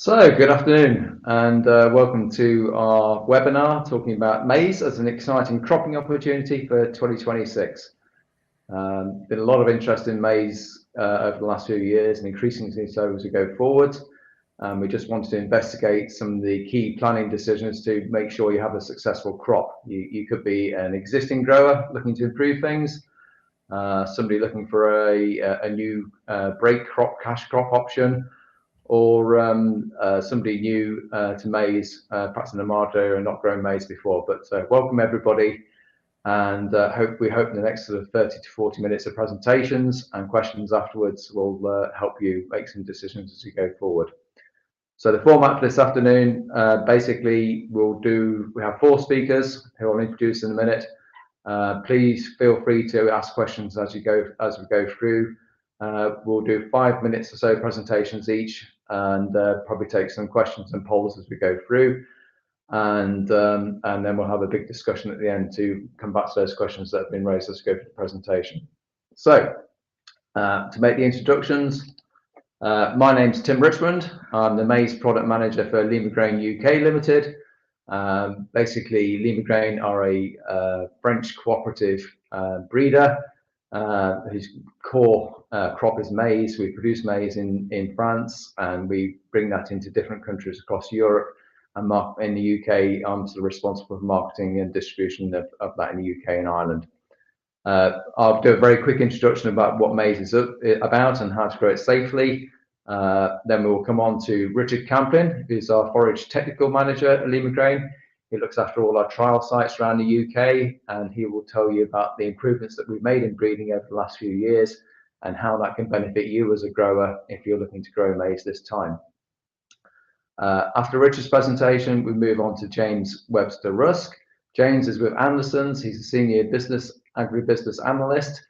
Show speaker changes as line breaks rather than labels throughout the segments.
Good afternoon and welcome to our webinar talking about maize as an exciting cropping opportunity for 2026. Been a lot of interest in maize over the last few years and increasingly so as we go forward. We just wanted to investigate some of the key planning decisions to make sure you have a successful crop. You could be an existing grower looking to improve things, somebody looking for a new break crop, cash crop option, or somebody new to maize, perhaps in the market area and not grown maize before. But welcome everybody, and we hope in the next sort of 30 to 40 minutes of presentations and questions afterwards will help you make some decisions as you go forward. So the format for this afternoon, basically we have 4 speakers who I'll introduce in a minute. Please feel free to ask questions as we go through. We'll do 5 minutes or so presentations each, and probably take some questions and polls as we go through, and then we'll have a big discussion at the end to come back to those questions that have been raised as we go through the presentation. So to make the introductions, my name's Tim Richmond. I'm the maize product manager for Limagrain UK Limited. Basically, Limagrain are a French cooperative breeder whose core crop is maize. We produce maize in France, and we bring that into different countries across Europe. And in the UK, I'm sort of responsible for marketing and distribution of that in the UK and Ireland. I'll do a very quick introduction about what maize is about and how to grow it safely. Then we will come on to Richard Camplin, who's our forage technical manager at Limagrain. He looks after all our trial sites around the UK, and he will tell you about the improvements that we've made in breeding over the last few years and how that can benefit you as a grower if you're looking to grow maize this time. After Richard's presentation, we move on to James Webster Rusk. James is with Anderson's. He's a senior agribusiness analyst,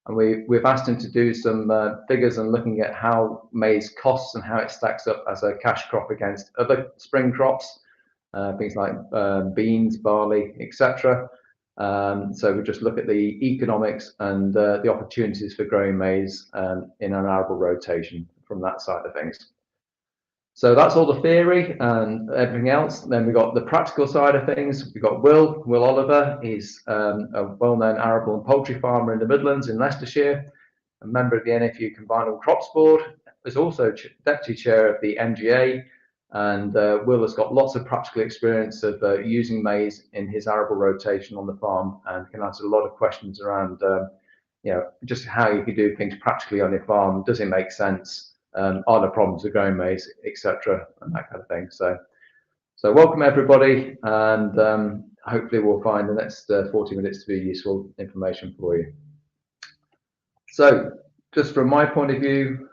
and we've asked him to do some figures and looking at how maize costs and how it stacks up as a cash crop against other spring crops, things like beans, barley, etc. So we just look at the economics and the opportunities for growing maize in an arable rotation from that side of things. So that's all the theory and everything else. Then we've got the practical side of things. We've got Will Oliver. He's a well-known arable and poultry farmer in the Midlands in Leicestershire, a member of the NFU Combined Crops Board. He's also deputy chair of the MGA, and Will has got lots of practical experience of using maize in his arable rotation on the farm, and can answer a lot of questions around just how you can do things practically on your farm. Does it make sense? Are there problems with growing maize, etc., and that kind of thing. So welcome everybody, and hopefully we'll find the next 40 minutes to be useful information for you. So just from my point of view,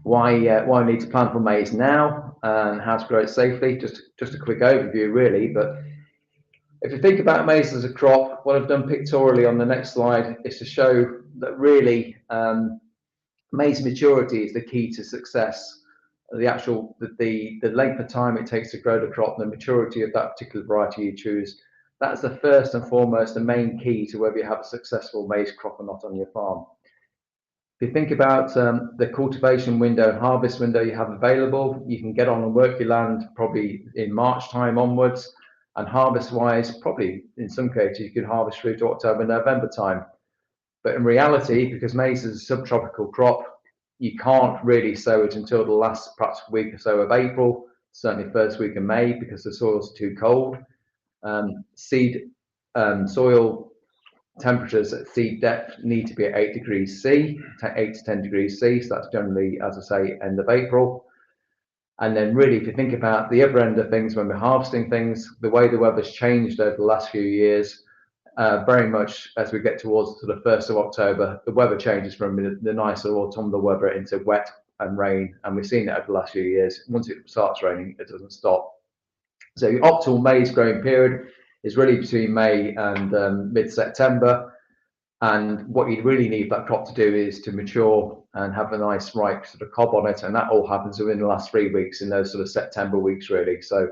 why I need to plan for maize now and how to grow it safely. Just a quick overview really, but if you think about maize as a crop, what I've done pictorially on the next slide is to show that really maize maturity is the key to success. The length of time it takes to grow the crop, the maturity of that particular variety you choose, that's the first and foremost, the main key to whether you have a successful maize crop or not on your farm. If you think about the cultivation window, harvest window you have available, you can get on and work your land probably in March time onwards, and harvest wise, probably in some cases you could harvest through to October, November time. But in reality, because maize is a subtropical crop, you can't really sow it until the last perhaps week or so of April, certainly first week of May, because the soil's too cold. Soil temperatures at seed depth need to be at 8 degrees C, 8 to 10 degrees C, so that's generally, as I say, end of April. And then really, if you think about the other end of things, when we're harvesting things, the way the weather's changed over the last few years, very much as we get towards the 1st of October, the weather changes from the nicer autumnal weather into wet and rain, and we've seen that over the last few years. Once it starts raining, it doesn't stop. So the optimal maize growing period is really between May and mid-September, and what you really need that crop to do is to mature and have a nice ripe sort of cob on it, and that all happens within the last 3 weeks, in those sort of September weeks really. So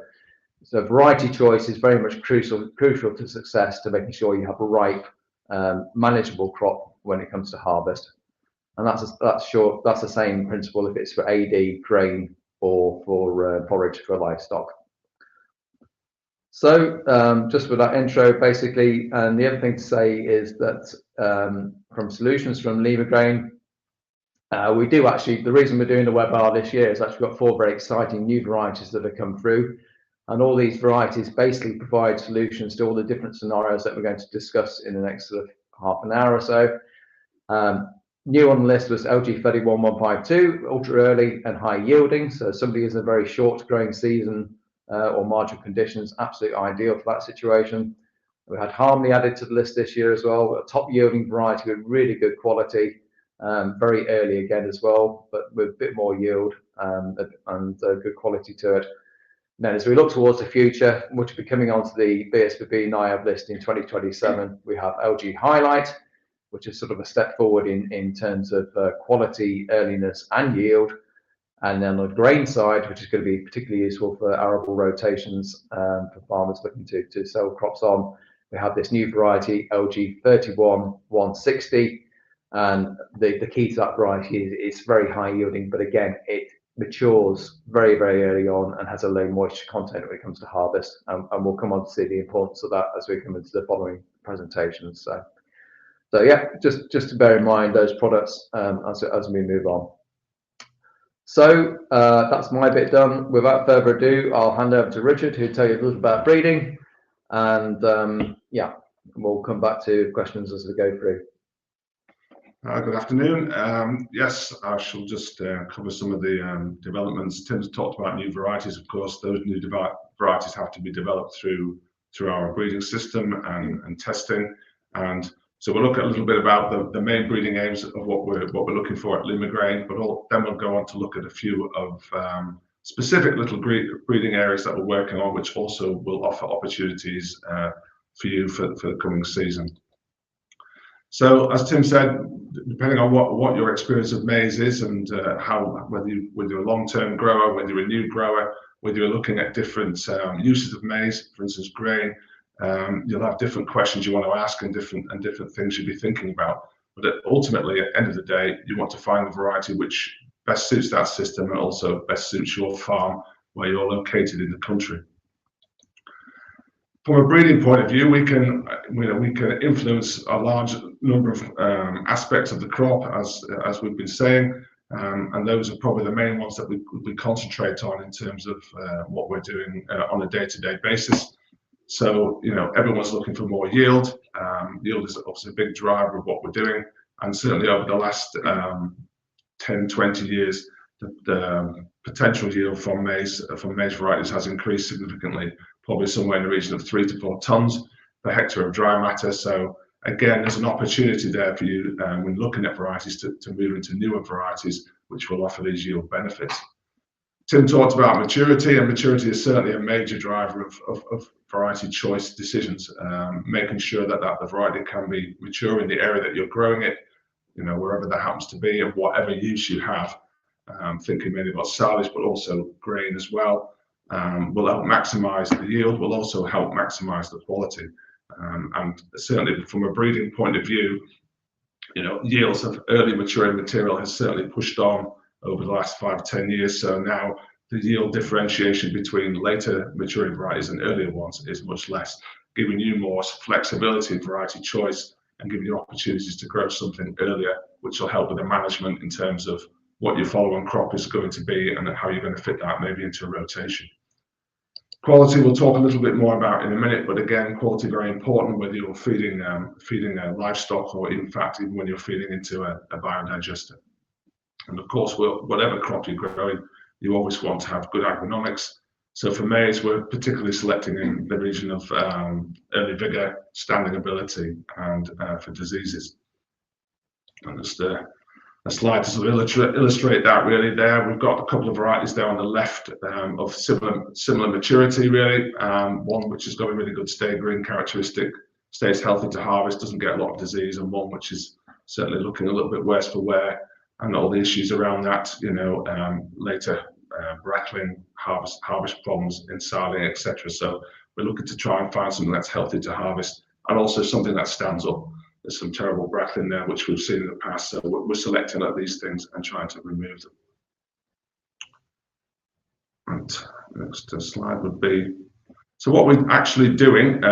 variety choice is very much crucial to success, to making sure you have a ripe, manageable crop when it comes to harvest. And that's the same principle if it's for AD, grain, or for forage for livestock. So just with that intro, basically, and the other thing to say is that from solutions from Limagrain, we do actually, the reason we're doing the webinar this year is actually got 4 very exciting new varieties that have come through. And all these varieties basically provide solutions to all the different scenarios that we're going to discuss in the next sort of half an hour or so. New on the list was LG 31152, ultra early and high yielding. So somebody is in a very short growing season or marginal conditions, absolutely ideal for that situation. We had Harmony added to the list this year as well, a top yielding variety with really good quality, very early again as well, but with a bit more yield and good quality to it. And then as we look towards the future, which will be coming onto the BSBB NIAB list in 2027, we have LG Highlight, which is sort of a step forward in terms of quality, earliness and yield. And then on the grain side, which is going to be particularly useful for arable rotations for farmers looking to sell crops on, we have this new variety, LG 31160. And the key to that variety is it's very high yielding, but again, it matures very, very early on and has a low moisture content when it comes to harvest. And we'll come on to see the importance of that as we come into the following presentations. So yeah, just to bear in mind those products as we move on. So that's my bit done. Without further ado, I'll hand over to Richard, who'll tell you a little about breeding, and yeah, we'll come back to questions as we go through.
Good afternoon. Yes, I shall just cover some of the developments. Tim's talked about new varieties. Of course, those new varieties have to be developed through our breeding system and testing. And so we'll look at a little bit about the main breeding aims of what we're looking for at Limagrain, but then we'll go on to look at a few of specific little breeding areas that we're working on, which also will offer opportunities for you for the coming season. So as Tim said, depending on what your experience of maize is and whether you're a long-term grower, whether you're a new grower, whether you're looking at different uses of maize, for instance, grain, you'll have different questions you want to ask and different things you'll be thinking about. But ultimately, at the end of the day, you want to find the variety which best suits that system and also best suits your farm where you're located in the country. From a breeding point of view, we can influence a large number of aspects of the crop, as we've been saying, and those are probably the main ones that we concentrate on in terms of what we're doing on a day-to-day basis. So, everyone's looking for more yield. Yield is obviously a big driver of what we're doing, and certainly over the last 10, 20 years, the potential yield from maize varieties has increased significantly, probably somewhere in the region of 3 to 4 tons per hectare of dry matter. So again, there's an opportunity there for you when looking at varieties to move into newer varieties, which will offer these yield benefits. Tim talked about maturity, and maturity is certainly a major driver of variety choice decisions, making sure that the variety can be mature in the area that you're growing it, wherever that happens to be, and whatever use you have. Thinking mainly about silage, but also grain as well, will help maximise the yield, will also help maximise the quality. And certainly from a breeding point of view, yields of early maturing material has certainly pushed on over the last 5 to 10 years. So now the yield differentiation between later maturing varieties and earlier ones is much less, giving you more flexibility in variety choice and giving you opportunities to grow something earlier, which will help with the management in terms of what your following crop is going to be and how you're going to fit that maybe into a rotation. Quality we'll talk a little bit more about in a minute, but again, quality very important whether you're feeding livestock or in fact even when you're feeding into a biodigester. And of course, whatever crop you're growing, you always want to have good agronomics. So for maize, we're particularly selecting in the region of early vigor, standing ability, and for diseases. And just a slide to sort of illustrate that really there. We've got a couple of varieties there on the left of similar maturity really. One which has got a really good stay green characteristic, stays healthy to harvest, doesn't get a lot of disease, and one which is certainly looking a little bit worse for wear and all the issues around that, later brackling, harvest problems in silage, etc. So we're looking to try and find something that's healthy to harvest and also something that stands up. There's some terrible brackling there, which we've seen in the past. So we're selecting out these things and trying to remove them. Next slide would be, so what we're actually doing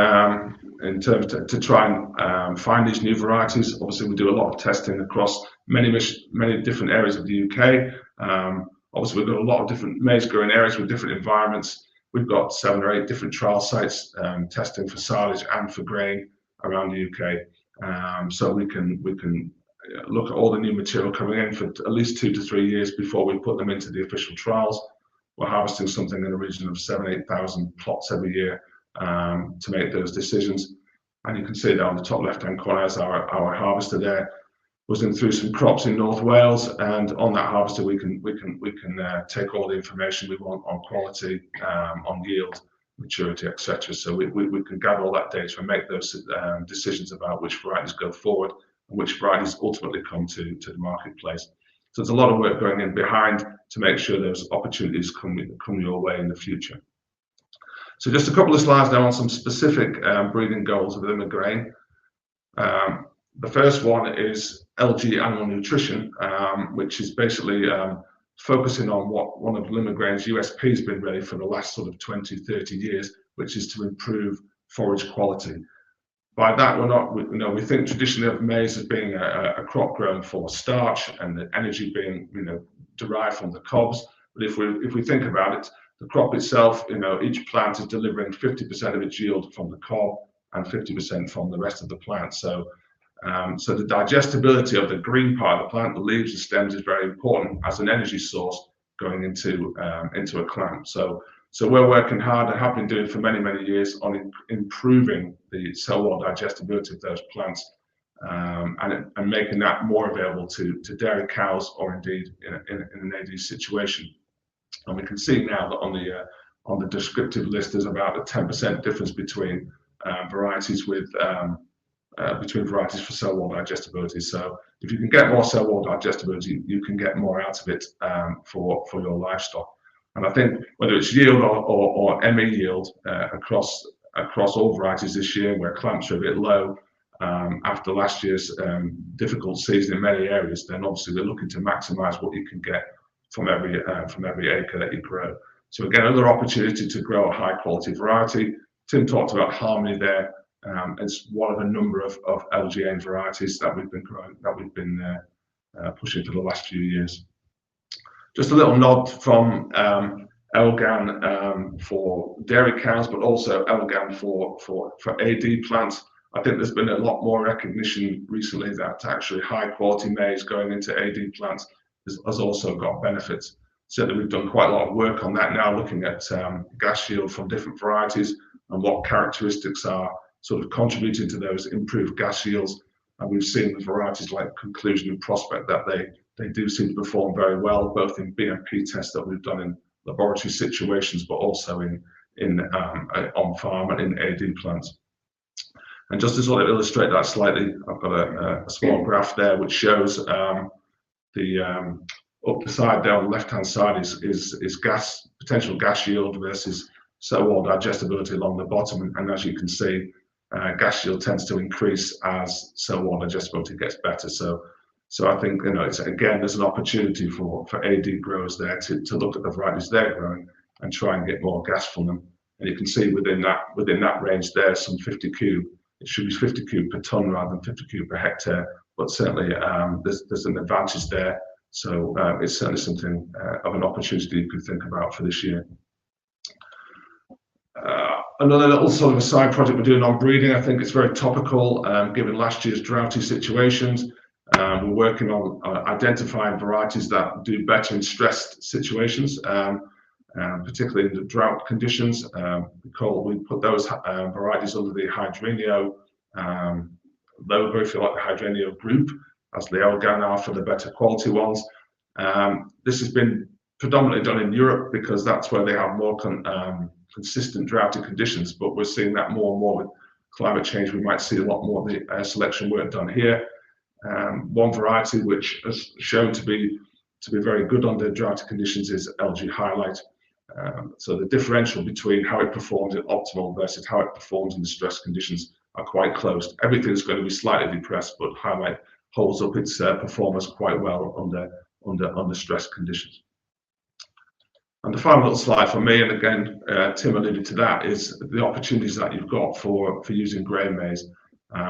in terms to try and find these new varieties. Obviously, we do a lot of testing across many different areas of the UK. Obviously, we've got a lot of different maize growing areas with different environments. We've got 7 or 8 different trial sites testing for silage and for grain around the UK. So we can look at all the new material coming in for at least 2 to 3 years before we put them into the official trials. We're harvesting something in the region of 7,000-8,000 plots every year to make those decisions. And you can see there on the top left-hand corner is our harvester there. Was in through some crops in North Wales, and on that harvester we can take all the information we want on quality, on yield, maturity, etc. So we can gather all that data and make those decisions about which varieties go forward and which varieties ultimately come to the marketplace. So there's a lot of work going in behind to make sure those opportunities come your way in the future. So just a couple of slides now on some specific breeding goals of Limagrain. The first one is LG Animal Nutrition, which is basically focusing on what one of Limagrain's USP has been really for the last sort of 20-30 years, which is to improve forage quality. By that, we think traditionally of maize as being a crop grown for starch and the energy being derived from the cobs. But if we think about it, the crop itself, each plant is delivering 50% of its yield from the cob and 50% from the rest of the plant. So the digestibility of the green part of the plant, the leaves and stems, is very important as an energy source going into a clamp. So we're working hard and have been doing for many years on improving the cell wall digestibility of those plants and making that more available to dairy cows or indeed in an AD situation. And we can see now that on the descriptive list there's about a 10% difference between varieties for cell wall digestibility. So if you can get more cell wall digestibility, you can get more out of it for your livestock. And I think whether it's yield or ME yield across all varieties this year, where clamps are a bit low after last year's difficult season in many areas, then obviously we're looking to maximise what you can get from every acre that you grow. So again, another opportunity to grow a high quality variety. Tim talked about Harmony there. It's one of a number of LGN varieties that we've been growing, that we've been pushing for the last few years. Just a little nod from Elgan for dairy cows, but also Elgan for AD plants. I think there's been a lot more recognition recently that actually high quality maize going into AD plants has also got benefits. Certainly we've done quite a lot of work on that now, looking at gas yield from different varieties and what characteristics are sort of contributing to those improved gas yields. And we've seen with varieties like Conclusion and Prospect that they do seem to perform very well, both in BMP tests that we've done in laboratory situations, but also on farm and in AD plants. And just to sort of illustrate that slightly, I've got a small graph there which shows the up the side there on the left hand side is potential gas yield versus cell wall digestibility along the bottom. And as you can see, gas yield tends to increase as cell wall digestibility gets better. So I think it's, again, there's an opportunity for AD growers there to look at the varieties they're growing and try and get more gas from them. And you can see within that range there, some 50 cube. It should be 50 cube per tonne rather than 50 cube per hectare. But certainly there's an advantage there. So it's certainly something of an opportunity you could think about for this year. Another little sort of a side project we're doing on breeding. I think it's very topical given last year's droughty situations. We're working on identifying varieties that do better in stressed situations, particularly in the drought conditions. We put those varieties under the Hydrenio logo, if you like, the Hydrenio group, as the Elgan are for the better quality ones. This has been predominantly done in Europe because that's where they have more consistent droughty conditions, but we're seeing that more and more with climate change. We might see a lot more of the selection work done here. One variety which has shown to be very good under droughty conditions is LG Highlight. So the differential between how it performs in optimal versus how it performs in the stress conditions are quite close. Everything's going to be slightly depressed, but Highlight holds up its performance quite well under stress conditions. And the final little slide for me, and again, Tim alluded to that, is the opportunities that you've got for using grain maize.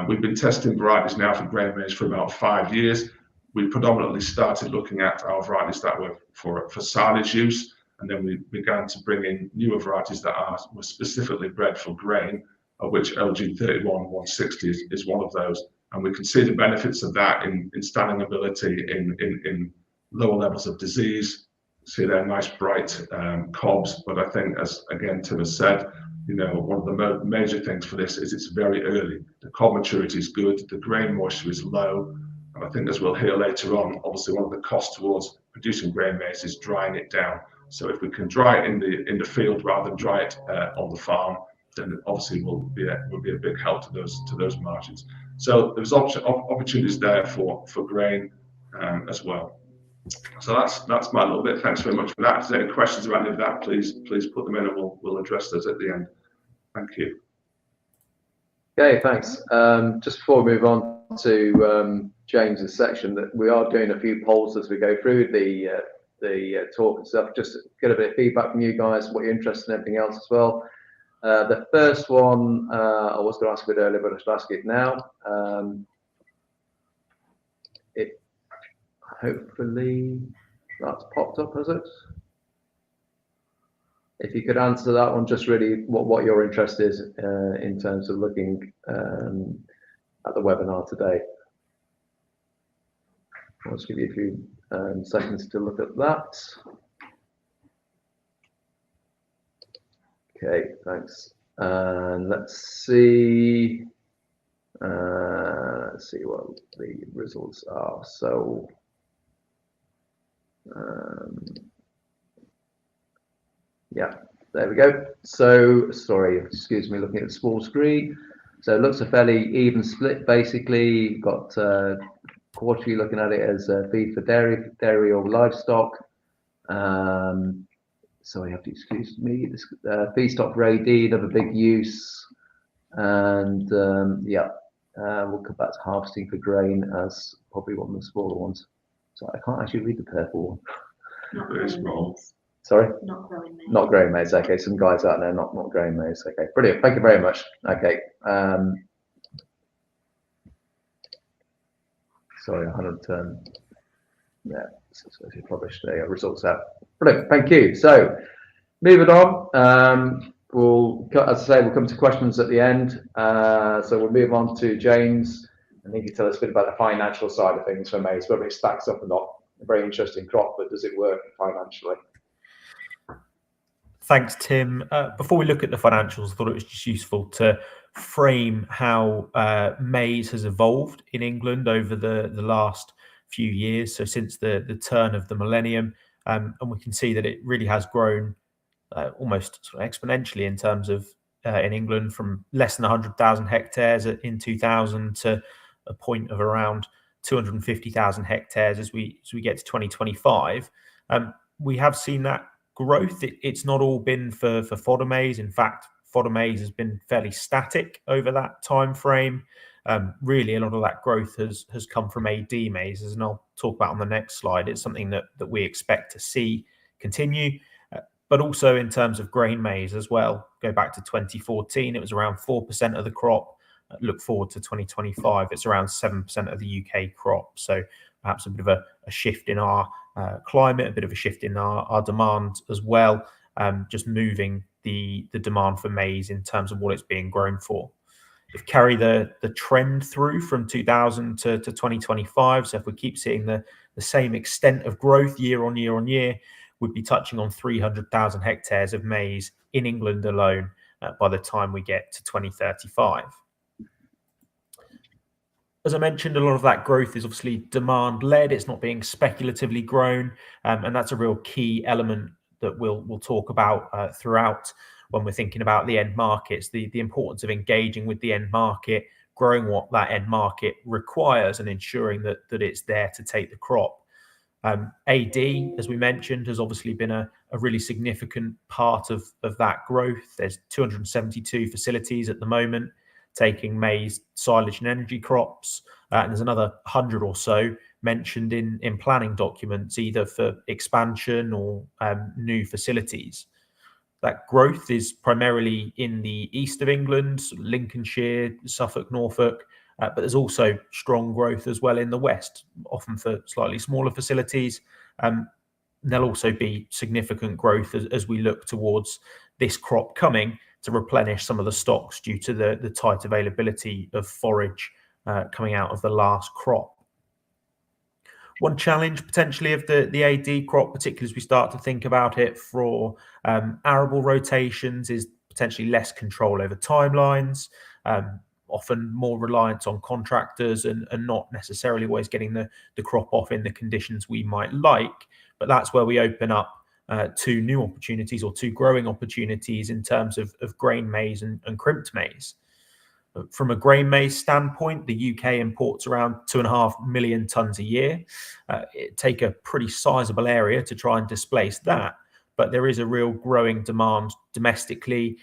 We've been testing varieties now for grain maize for about 5 years. We predominantly started looking at our varieties that were for silage use, and then we began to bring in newer varieties that were specifically bred for grain, of which LG31 160 is one of those. And we can see the benefits of that in standing ability, in lower levels of disease. See their nice bright cobs, but I think, as again Tim has said, one of the major things for this is it's very early. The cob maturity is good, the grain moisture is low, and I think, as we'll hear later on, obviously one of the costs towards producing grain maize is drying it down. So if we can dry it in the field rather than dry it on the farm, then it obviously will be a big help to those margins. So there's opportunities there for grain as well. So that's my little bit. Thanks very much for that. If there's any questions about any of that, please put them in, and we'll address those at the end. Thank you.
Okay, thanks. Just before we move on to James's section, that we are doing a few polls as we go through the talk and stuff, just to get a bit of feedback from you guys, what you're interested in, everything else as well. The first one I was going to ask a bit earlier, but I should ask it now. Hopefully that's popped up, has it? If you could answer that one, just really what your interest is in terms of looking at the webinar today. I'll just give you a few seconds to look at that. Okay, thanks. And let's see what the results are. So yeah, there we go. So sorry, excuse me, looking at the small screen. So it looks a fairly even split, basically. You've got quarterly looking at it as feed for dairy or livestock. So you have to excuse me. This feedstock for AD, another big use, and yeah, we'll come back to harvesting for grain as probably one of the smaller ones. So I can't actually read the purple one.
Not very small.
Sorry?
Not growing maize.
Not growing maize. Okay, some guys out there not growing maize. Okay, brilliant. Thank you very much. Okay. Sorry, I hadn't. Yeah, so you published the results out. Brilliant. Thank you. So moving on. We'll, as I say, we'll come to questions at the end. So we'll move on to James. I think you tell us a bit about the financial side of things for maize, whether it stacks up or not. A very interesting crop, but does it work financially?
Thanks, Tim. Before we look at the financials, I thought it was just useful to frame how maize has evolved in England over the last few years. So since the turn of the millennium, and we can see that it really has grown almost sort of exponentially in terms of in England, from less than 100,000 hectares in 2000 to a point of around 250,000 hectares as we get to 2025. We have seen that growth. It's not all been for fodder maize. In fact, fodder maize has been fairly static over that time frame. Really, a lot of that growth has come from AD maize, and I'll talk about on the next slide. It's something that we expect to see continue, but also in terms of grain maize as well. Go back to 2014, it was around 4% of the crop. Look forward to 2025, it's around 7% of the UK crop. So perhaps a bit of a shift in our climate, a bit of a shift in our demand as well, just moving the demand for maize in terms of what it's being grown for. If carry the trend through from 2000 to 2025, so if we keep seeing the same extent of growth year on year, we'd be touching on 300,000 hectares of maize in England alone by the time we get to 2035. As I mentioned, a lot of that growth is obviously demand-led. It's not being speculatively grown, and that's a real key element that we'll talk about throughout when we're thinking about the end markets, the importance of engaging with the end market, growing what that end market requires, and ensuring that it's there to take the crop. AD, as we mentioned, has obviously been a really significant part of that growth. There's 272 facilities at the moment taking maize, silage and energy crops, and there's another 100 or so mentioned in planning documents, either for expansion or new facilities. That growth is primarily in the east of England, Lincolnshire, Suffolk, Norfolk, but there's also strong growth as well in the west, often for slightly smaller facilities. There'll also be significant growth as we look towards this crop coming to replenish some of the stocks due to the tight availability of forage coming out of the last crop. One challenge potentially of the AD crop, particularly as we start to think about it for arable rotations, is potentially less control over timelines, often more reliance on contractors and not necessarily always getting the crop off in the conditions we might like. But that's where we open up two new opportunities, or two growing opportunities, in terms of grain maize and crimped maize. From a grain maize standpoint, the UK imports around 2.5 million tonnes a year. It'd take a pretty sizable area to try and displace that, but there is a real growing demand domestically,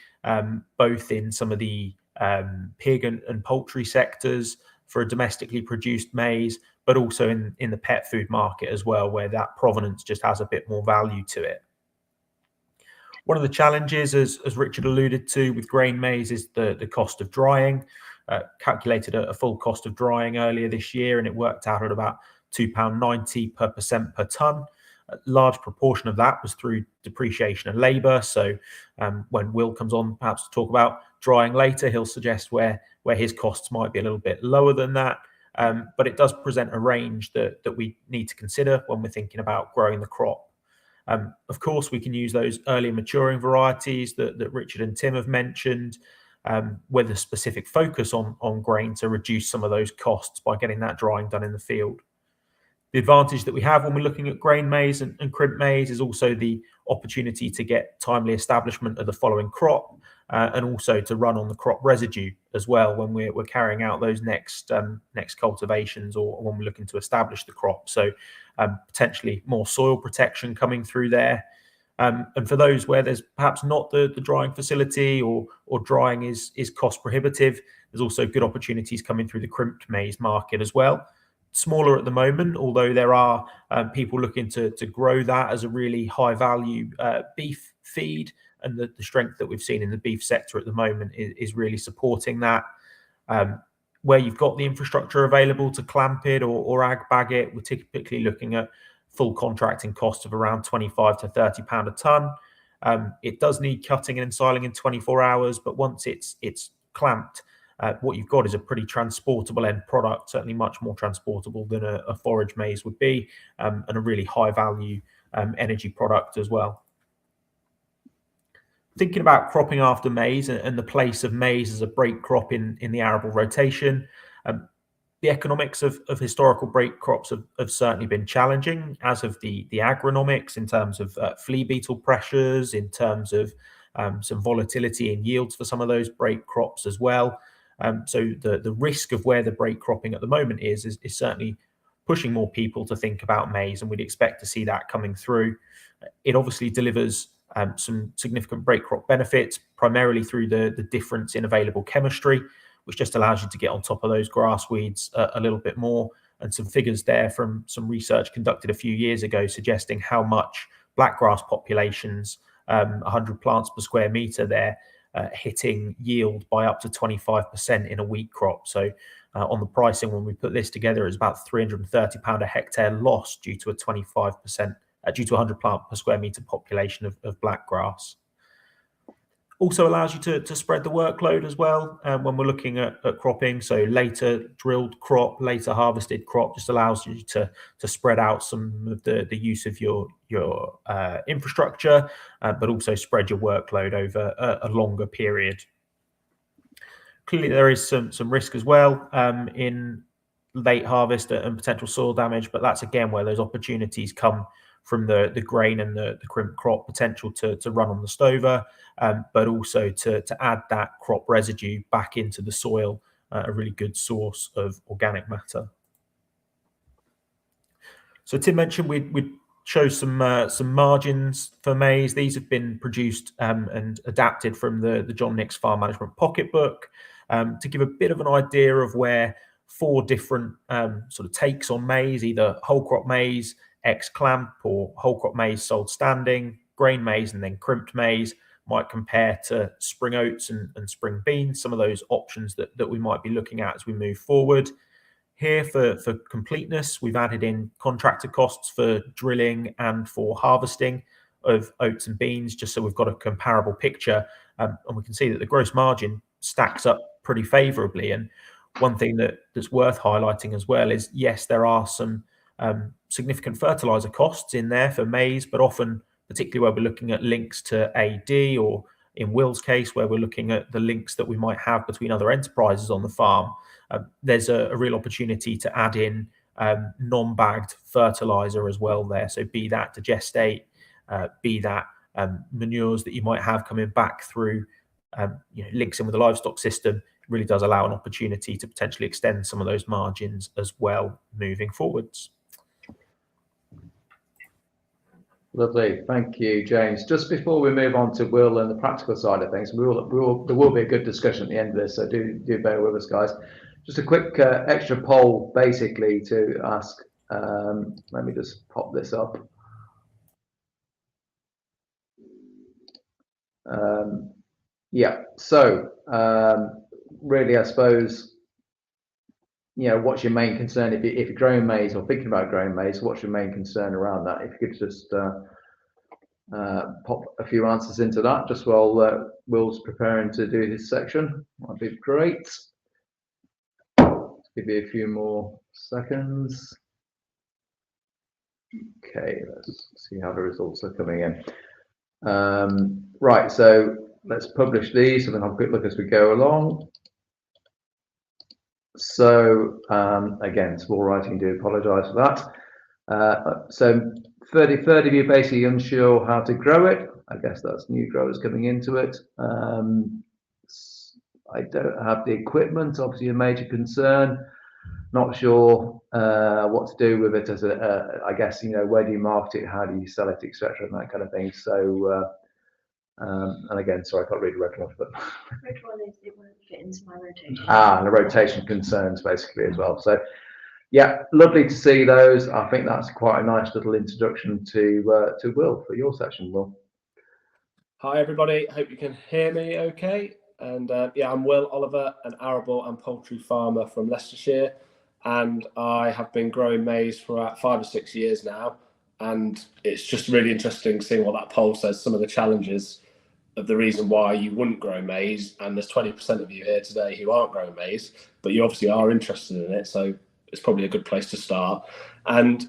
both in some of the pig and poultry sectors for a domestically produced maize, but also in the pet food market as well, where that provenance just has a bit more value to it. One of the challenges, as Richard alluded to, with grain maize is the cost of drying. Calculated a full cost of drying earlier this year, and it worked out at about £2.90 per percent per tonne. A large proportion of that was through depreciation and labour. So when Will comes on perhaps to talk about drying later, he'll suggest where his costs might be a little bit lower than that. But it does present a range that we need to consider when we're thinking about growing the crop. Of course, we can use those early maturing varieties that Richard and Tim have mentioned, with a specific focus on grain to reduce some of those costs by getting that drying done in the field. The advantage that we have when we're looking at grain maize and crimped maize is also the opportunity to get timely establishment of the following crop, and also to run on the crop residue as well when we're carrying out those next cultivations, or when we're looking to establish the crop. So potentially more soil protection coming through there. And for those where there's perhaps not the drying facility, or drying is cost prohibitive, there's also good opportunities coming through the crimped maize market as well. Smaller at the moment, although there are people looking to grow that as a really high value beef feed, and the strength that we've seen in the beef sector at the moment is really supporting that. Where you've got the infrastructure available to clamp it or ag bag it, we're typically looking at full contracting costs of around £25 to £30 a tonne. It does need cutting and ensiling in 24 hours, but once it's clamped, what you've got is a pretty transportable end product, certainly much more transportable than a forage maize would be, and a really high value energy product as well. Thinking about cropping after maize and the place of maize as a break crop in the arable rotation, the economics of historical break crops have certainly been challenging, as have the agronomics in terms of flea beetle pressures, in terms of some volatility in yields for some of those break crops as well. So the risk of where the break cropping at the moment is certainly pushing more people to think about maize, and we'd expect to see that coming through. It obviously delivers some significant break crop benefits, primarily through the difference in available chemistry, which just allows you to get on top of those grass weeds a little bit more. And some figures there from some research conducted a few years ago suggesting how much blackgrass populations, 100 plants per square metre there, hitting yield by up to 25% in a wheat crop. So on the pricing, when we put this together, it's about £330 a hectare loss due to a 25%, due to 100 plant per square metre population of blackgrass. Also allows you to spread the workload as well when we're looking at cropping. So later drilled crop, later harvested crop just allows you to spread out some of the use of your infrastructure, but also spread your workload over a longer period. Clearly, there is some risk as well in late harvest and potential soil damage, but that's again where those opportunities come from the grain and the crimp crop potential to run on the stover, but also to add that crop residue back into the soil, a really good source of organic matter. So Tim mentioned we'd show some margins for maize. These have been produced and adapted from the John Nicks Farm Management Pocketbook to give a bit of an idea of where 4 different sort of takes on maize, either whole crop maize, ex-clamp, or whole crop maize sold standing, grain maize, and then crimped maize. Might compare to spring oats and spring beans, some of those options that we might be looking at as we move forward. Here, for completeness, we've added in contractor costs for drilling and for harvesting of oats and beans, just so we've got a comparable picture. And we can see that the gross margin stacks up pretty favorably. And one thing that's worth highlighting as well is, yes, there are some significant fertilizer costs in there for maize, but often, particularly where we're looking at links to AD, or in Will's case, where we're looking at the links that we might have between other enterprises on the farm, there's a real opportunity to add in non-bagged fertilizer as well there. So be that digestate, be that manures that you might have coming back through links in with the livestock system, really does allow an opportunity to potentially extend some of those margins as well moving forwards.
Lovely, thank you, James. Just before we move on to Will and the practical side of things, there will be a good discussion at the end of this, so do bear with us, guys. Just a quick extra poll, basically, to ask. Let me just pop this up. So really, I suppose, what's your main concern if you're growing maize or thinking about growing maize? What's your main concern around that? If you could just pop a few answers into that, just while Will's preparing to do his section, that'd be great. Give you a few more seconds. Okay, let's see how the results are coming in. Right, so let's publish these and then have a quick look as we go along. So again, small writing, do apologise for that. So 30 of you basically unsure how to grow it. I guess that's new growers coming into it. I don't have the equipment, obviously a major concern. Not sure what to do with it as I guess, where do you market it, how do you sell it, etc., and that kind of thing. So and again, sorry, I can't read the red one, but
red one is it won't fit into my rotation.
And the rotation concerns basically as well. So yeah, lovely to see those. I think that's quite a nice little introduction to Will for your session, Will.
Hi everybody, hope you can hear me okay. And I'm Will Oliver, an arable and poultry farmer from Leicestershire, and I have been growing maize for about 5 or 6 years now. And it's just really interesting seeing what that poll says, some of the challenges of the reason why you wouldn't grow maize. And there's 20% of you here today who aren't growing maize, but you obviously are interested in it. So it's probably a good place to start. And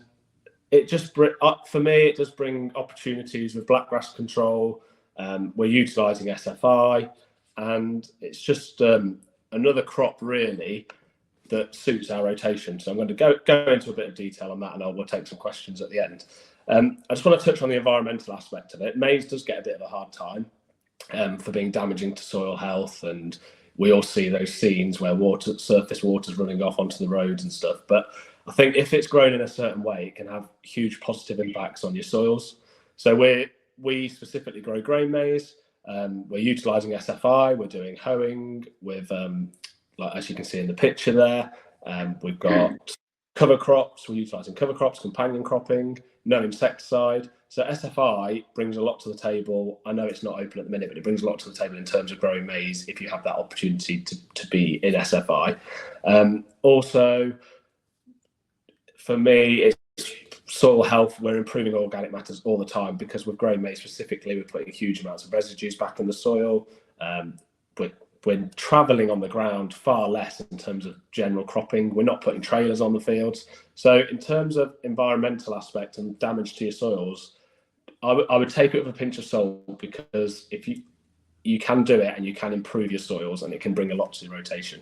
it just, for me, it does bring opportunities with blackgrass control. We're utilising SFI, and it's just another crop really that suits our rotation. So I'm going to go into a bit of detail on that, and we'll take some questions at the end. I just want to touch on the environmental aspect of it. Maize does get a bit of a hard time for being damaging to soil health, and we all see those scenes where surface water's running off onto the roads and stuff. But I think if it's grown in a certain way, it can have huge positive impacts on your soils. So we specifically grow grain maize. We're utilising SFI. We're doing hoeing with, like as you can see in the picture there. We've got cover crops. We're utilising cover crops, companion cropping, no insecticide. So SFI brings a lot to the table. I know it's not open at the minute, but it brings a lot to the table in terms of growing maize if you have that opportunity to be in SFI. Also, for me, it's soil health. We're improving organic matters all the time because with growing maize specifically, we're putting huge amounts of residues back in the soil. We're travelling on the ground far less in terms of general cropping. We're not putting trailers on the fields. So in terms of environmental aspect and damage to your soils, I would take it with a pinch of salt, because if you can do it and you can improve your soils, and it can bring a lot to the rotation.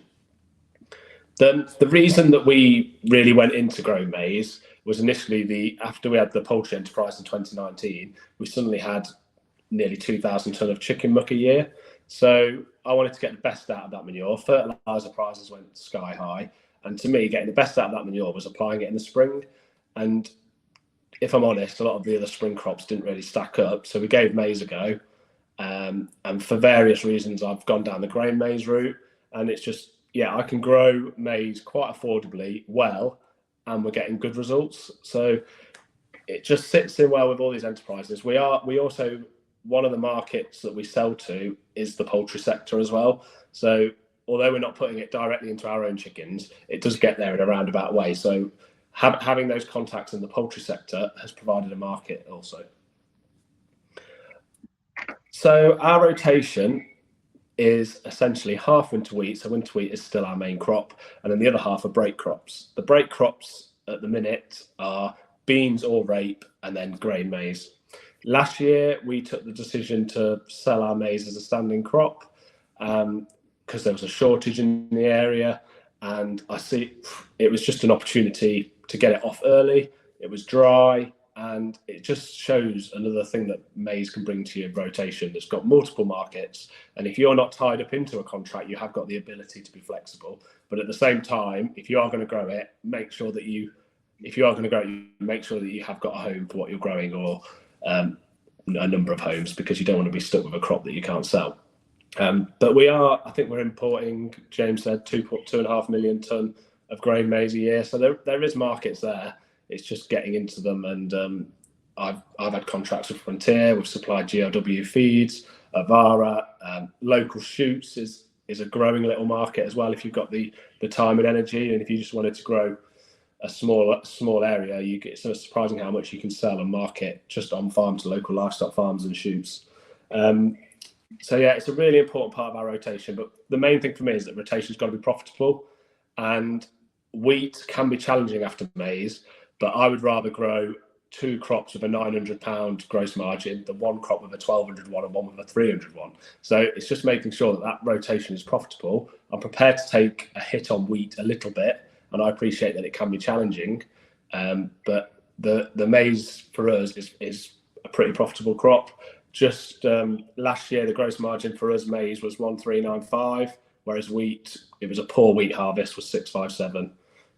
The reason that we really went into growing maize was initially after we had the poultry enterprise in 2019, we suddenly had nearly 2,000 tonne of chicken muck a year. So I wanted to get the best out of that manure. Fertiliser prices went sky high. And to me, getting the best out of that manure was applying it in the spring. And if I'm honest, a lot of the other spring crops didn't really stack up. So we gave maize a go. And for various reasons, I've gone down the grain maize route. And it's just yeah, I can grow maize quite affordably well, and we're getting good results. So it just sits in well with all these enterprises. We also, one of the markets that we sell to is the poultry sector as well. So although we're not putting it directly into our own chickens, it does get there in a roundabout way. So having those contacts in the poultry sector has provided a market also. So our rotation is essentially half winter wheat. So winter wheat is still our main crop, and then the other half are break crops. The break crops at the minute are beans or rape, and then grain maize. Last year, we took the decision to sell our maize as a standing crop because there was a shortage in the area, and I see it was just an opportunity to get it off early. It was dry, and it just shows another thing that maize can bring to your rotation. It's got multiple markets, and if you're not tied up into a contract, you have got the ability to be flexible. But at the same time, if you are going to grow it, make sure that you have got a home for what you're growing, or a number of homes, because you don't want to be stuck with a crop that you can't sell. But I think we're importing, James said, 2.5 million tonne of grain maize a year. So there is markets there. It's just getting into them. And I've had contracts with Frontier. We've supplied GLW feeds, Avara. Local shoots is a growing little market as well if you've got the time and energy. And if you just wanted to grow a small area, it's sort of surprising how much you can sell and market just on farms, local livestock farms and shoots. So yeah, it's a really important part of our rotation. But the main thing for me is that rotation's got to be profitable, and wheat can be challenging after maize, but I would rather grow 2 crops with a £900 gross margin than 1 crop with a £1,200 one and one with a £300 one. So it's just making sure that rotation is profitable. I'm prepared to take a hit on wheat a little bit, and I appreciate that it can be challenging, but the maize for us is a pretty profitable crop. Just last year, the gross margin for us maize was 1,395, whereas wheat, it was a poor wheat harvest, was 657.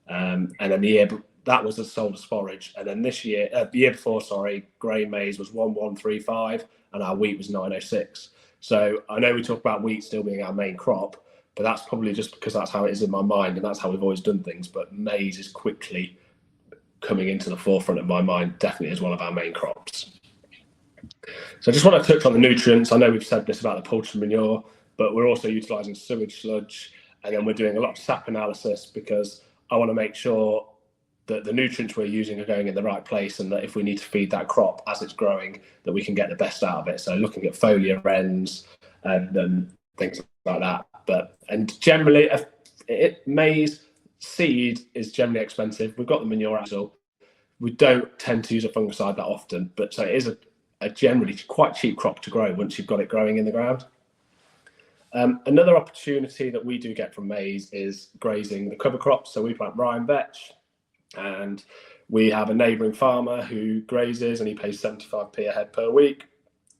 And then the year that was sold as forage. And then this year, the year before, sorry, grain maize was 1,135, and our wheat was 906. So I know we talk about wheat still being our main crop, but that's probably just because that's how it is in my mind, and that's how we've always done things. But maize is quickly coming into the forefront of my mind, definitely as one of our main crops. So I just want to touch on the nutrients. I know we've said this about the poultry manure, but we're also utilising sewage sludge, and then we're doing a lot of SAP analysis because I want to make sure that the nutrients we're using are going in the right place, and that if we need to feed that crop as it's growing, that we can get the best out of it. So looking at foliar ends and things like that. And generally, maize seed is generally expensive. We've got the manure axle. We don't tend to use a fungicide that often, but so it is a generally quite cheap crop to grow once you've got it growing in the ground. Another opportunity that we do get from maize is grazing the cover crops. So we plant rye and vetch, and we have a neighbouring farmer who grazes, and he pays 75p a head per week.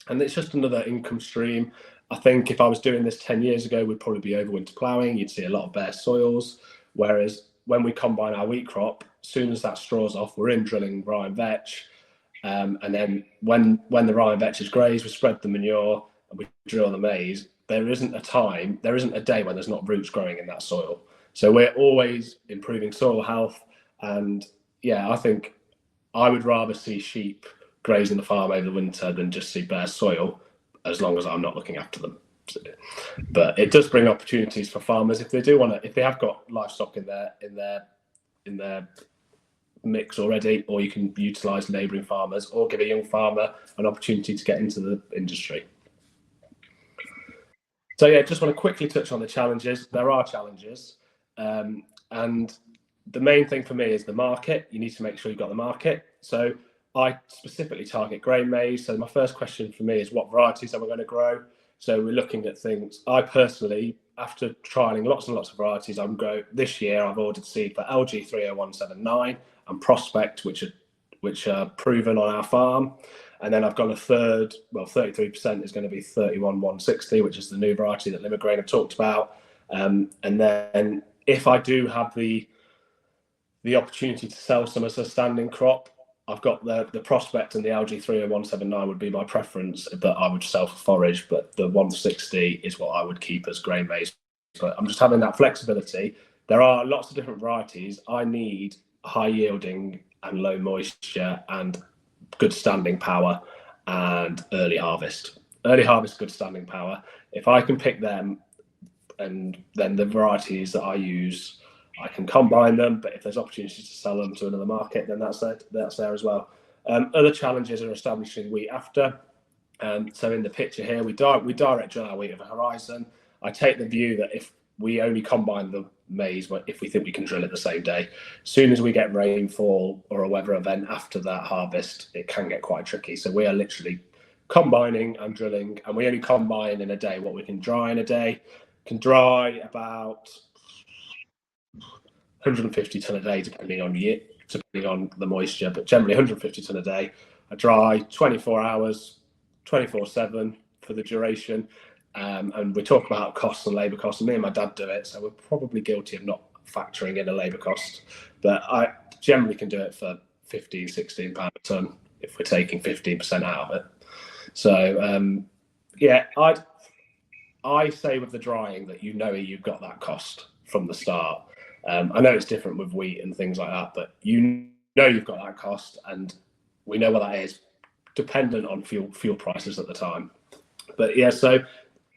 And it's just another income stream. I think if I was doing this 10 years ago, we'd probably be overwinter ploughing. You'd see a lot of bare soils. Whereas when we combine our wheat crop, as soon as that straw's off, we're in drilling rye and vetch. And then when the rye and vetch is grazed, we spread the manure and we drill the maize. There isn't a day when there's not roots growing in that soil. So we're always improving soil health. And yeah, I think I would rather see sheep grazing the farm over the winter than just see bare soil, as long as I'm not looking after them. But it does bring opportunities for farmers if they have got livestock in their mix already, or you can utilise neighbouring farmers or give a young farmer an opportunity to get into the industry. So yeah, just want to quickly touch on the challenges. There are challenges, and the main thing for me is the market. You need to make sure you've got the market. So I specifically target grain maize. So my first question for me is, what varieties are we going to grow? So we're looking at things. I personally, after trialing lots and lots of varieties, this year I've ordered seed for LG 30179 and Prospect, which are proven on our farm. And then I've got 33% is going to be 31160, which is the new variety that Limagrain have talked about. And then if I do have the opportunity to sell some as a standing crop, I've got the Prospect and the LG 30179 would be my preference, but I would sell for forage. But the 160 is what I would keep as grain maize but I'm just having that flexibility. There are lots of different varieties. I need high yielding and low moisture and good standing power and early harvest. Early harvest, good standing power. If I can pick them, and then the varieties that I use, I can combine them. But if there's opportunities to sell them to another market, then that's there as well. Other challenges are establishing wheat after. So in the picture here, we direct drill our wheat of a horizon. I take the view that if we only combine the maize if we think we can drill it the same day. As soon as we get rainfall or a weather event after that harvest, it can get quite tricky. So we are literally combining and drilling, and we only combine in a day what we can dry in a day. Can dry about 150 ton a day, depending on the moisture, but generally 150 ton a day. I dry 24 hours, 24/7 for the duration. And we talk about costs and labour costs, and me and my dad do it, so we're probably guilty of not factoring in a labour cost. But I generally can do it for £15-16 a tonne if we're taking 15% out of it. So yeah, I say with the drying that you've got that cost from the start. I know it's different with wheat and things like that, but you've got that cost, and we know what that is, dependent on fuel prices at the time. But yeah, so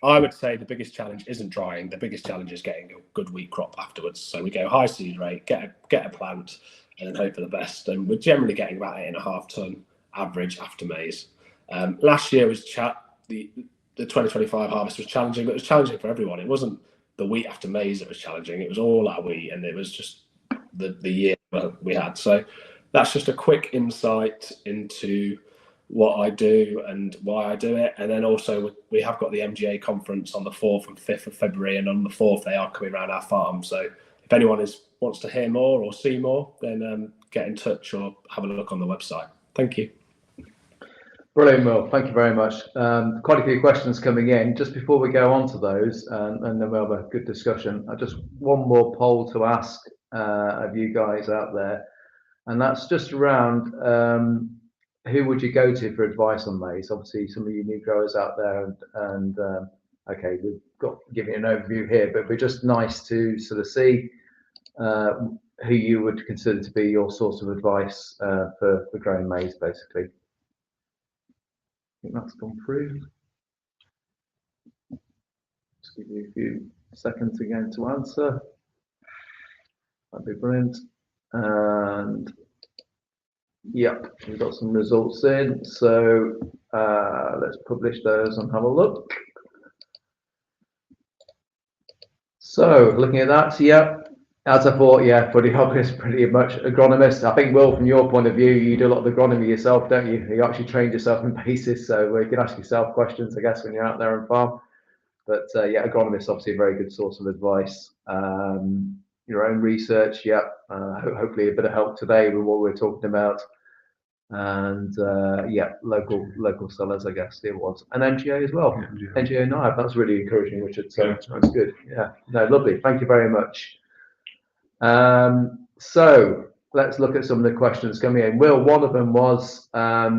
I would say the biggest challenge isn't drying. The biggest challenge is getting a good wheat crop afterwards. So we go high seed rate, get a plant, and then hope for the best. And we're generally getting about 8.5 ton average after maize. Last year was the 2025 harvest was challenging, but it was challenging for everyone. It wasn't the wheat after maize that was challenging. It was all our wheat, and it was just the year we had. So that's just a quick insight into what I do and why I do it. And then also we have got the MGA conference on the 4th and 5th of February, and on the 4th they are coming around our farm. So if anyone wants to hear more or see more, then get in touch or have a look on the website. Thank you.
Brilliant, Will. Thank you very much. Quite a few questions coming in. Just before we go on to those, and then we'll have a good discussion, I just one more poll to ask of you guys out there, and that's just around who would you go to for advice on maize? Obviously, some of you new growers out there, and okay, we've got giving an overview here, but it'd be just nice to sort of see who you would consider to be your source of advice for growing maize, basically. I think that's gone through. Just give you a few seconds again to answer. That'd be brilliant. And yep, we've got some results in. So let's publish those and have a look. So looking at that, yep. As I thought, yeah, pretty obvious, pretty much agronomist. I think, Will, from your point of view, you do a lot of agronomy yourself, don't you? You actually trained yourself in basis, so you can ask yourself questions, I guess, when you're out there on farm. But yeah, agronomist, obviously a very good source of advice. Your own research, yeah, hopefully a bit of help today with what we're talking about. And yeah, local sellers, I guess it was, and NGO as well. Yeah, NGO NIAB, that's really encouraging, Richard. So yeah, that's good. Yeah, no, lovely. Thank you very much. So let's look at some of the questions coming in. Will, one of them was, I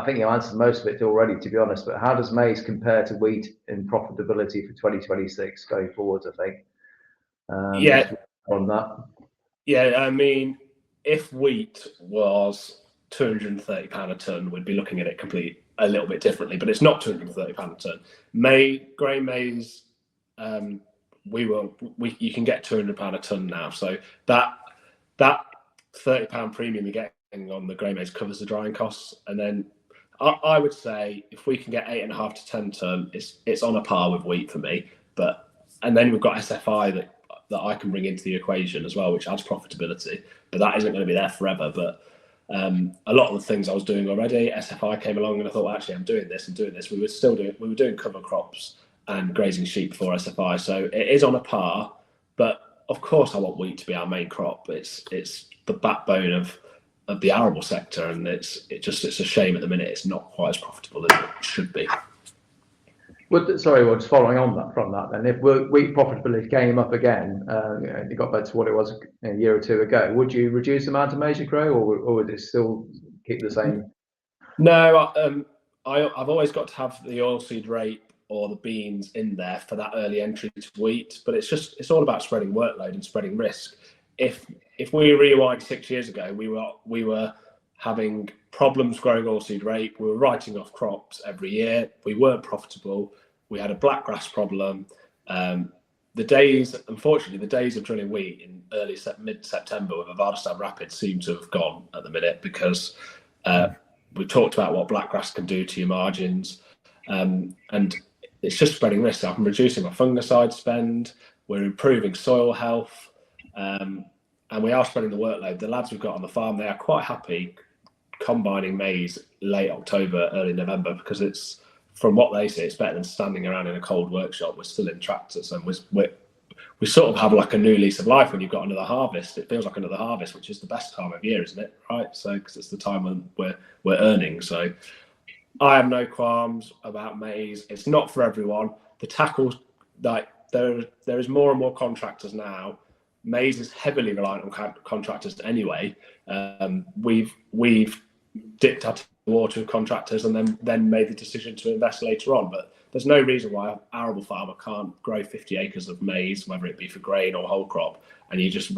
think you answered most of it already, to be honest, but how does maize compare to wheat in profitability for 2026 going forward, I think?
Yeah.
On that.
Yeah, I mean, if wheat was £230 a tonne, we'd be looking at it a little bit differently, but it's not £230 a tonne. Grain maize, you can get £200 a tonne now. So that £30 premium you're getting on the grain maize covers the drying costs. And then I would say if we can get 8.5 to 10 tonne, it's on a par with wheat for me. And then we've got SFI that I can bring into the equation as well, which adds profitability. But that isn't going to be there forever. But a lot of the things I was doing already, SFI came along and I thought, well, actually, I'm doing this and doing this. We were doing cover crops and grazing sheep before SFI, so it is on a par. But of course, I want wheat to be our main crop. It's the backbone of the arable sector, and it's a shame at the minute it's not quite as profitable as it should be.
Well, sorry, well, just following on from that, then, if wheat profitability came up again, you got back to what it was a year or two ago, would you reduce the amount of maize you grow, or would it still keep the same?
No, I've always got to have the oilseed rate or the beans in there for that early entry to wheat. But it's all about spreading workload and spreading risk. If we rewind 6 years ago, we were having problems growing oilseed rape. We were writing off crops every year. We weren't profitable. We had a blackgrass problem. Unfortunately, the days of drilling wheat in mid-September with a Vardastan Rapid seem to have gone at the minute, because we've talked about what blackgrass can do to your margins, and it's just spreading risk. I'm reducing my fungicide spend. We're improving soil health, and we are spreading the workload. The lads we've got on the farm, they are quite happy combining maize late October, early November, because it's, from what they say, it's better than standing around in a cold workshop. We're still in tractors, and we sort of have like a new lease of life when you've got another harvest. It feels like another harvest, which is the best time of year, isn't it? Right? So, because it's the time when we're earning. So, I have no qualms about maize. It's not for everyone. The tackles, like there is more and more contractors now. Maize is heavily reliant on contractors anyway. We've dipped our water with contractors and then made the decision to invest later on. But there's no reason why an arable farmer can't grow 50 acres of maize, whether it be for grain or whole crop, and you just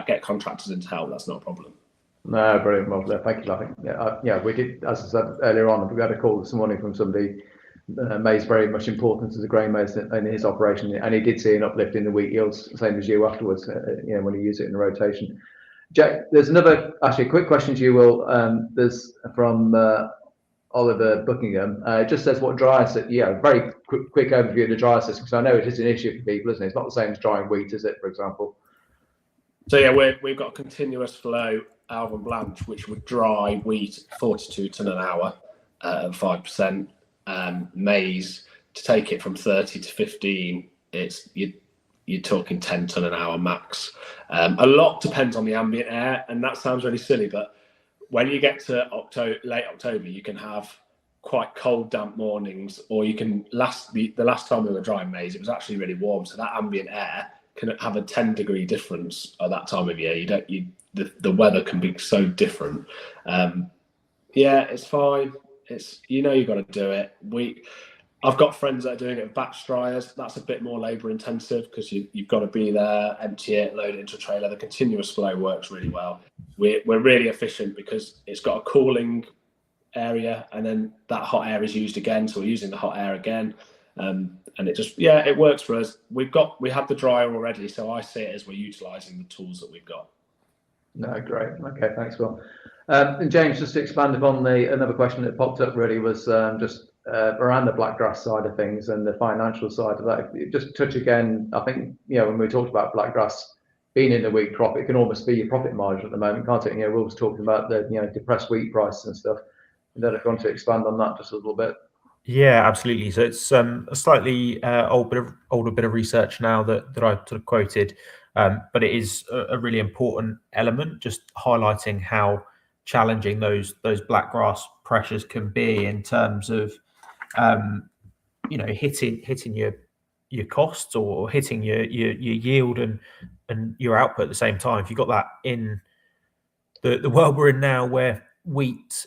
get contractors in to help. That's not a problem.
No, brilliant, Rob. Thank you. I think, yeah, we did, as I said earlier on, we had a call this morning from somebody. Maize very much important as a grain maize in his operation, and he did see an uplift in the wheat yields, same as you afterwards. When he used it in the rotation. Jack, there's another actually quick question to you, Will. There's from Oliver Buckingham. It just says what dry system. Yeah, very quick overview of the dry system, because I know it is an issue for people, isn't it? It's not the same as drying wheat, is it, for example?
So yeah, we've got a continuous flow Alvin Blanche, which would dry wheat 42 tonne an hour at 5%. Maize, to take it from 30 to 15, you're talking 10 tonne an hour max. A lot depends on the ambient air, and that sounds really silly, but when you get to late October, you can have quite cold, damp mornings, or you can the last time we were drying maize, it was actually really warm, so that ambient air can have a 10-degree difference at that time of year. The weather can be so different. Yeah, it's fine. You've got to do it. I've got friends that are doing it with batch dryers. That's a bit more labour intensive, because you've got to be there, empty it, load it into a trailer. The continuous flow works really well. We're really efficient because it's got a cooling area, and then that hot air is used again. So we're using the hot air again, and it works for us. We have the dryer already, so I see it as we're utilising the tools that we've got.
No, great. Okay, thanks, Will. And James, just to expand upon another question that popped up, really was just around the blackgrass side of things and the financial side of that. Just touch again. I think when we talked about blackgrass being in the wheat crop, it can almost be your profit margin at the moment, can't it? Will was talking about the depressed wheat prices and stuff. And then if you want to expand on that just a little bit.
Yeah, absolutely. So it's a slightly older bit of research now that I sort of quoted, but it is a really important element, just highlighting how challenging those blackgrass pressures can be in terms of hitting your costs or hitting your yield and your output at the same time. If you've got that in the world we're in now, where wheat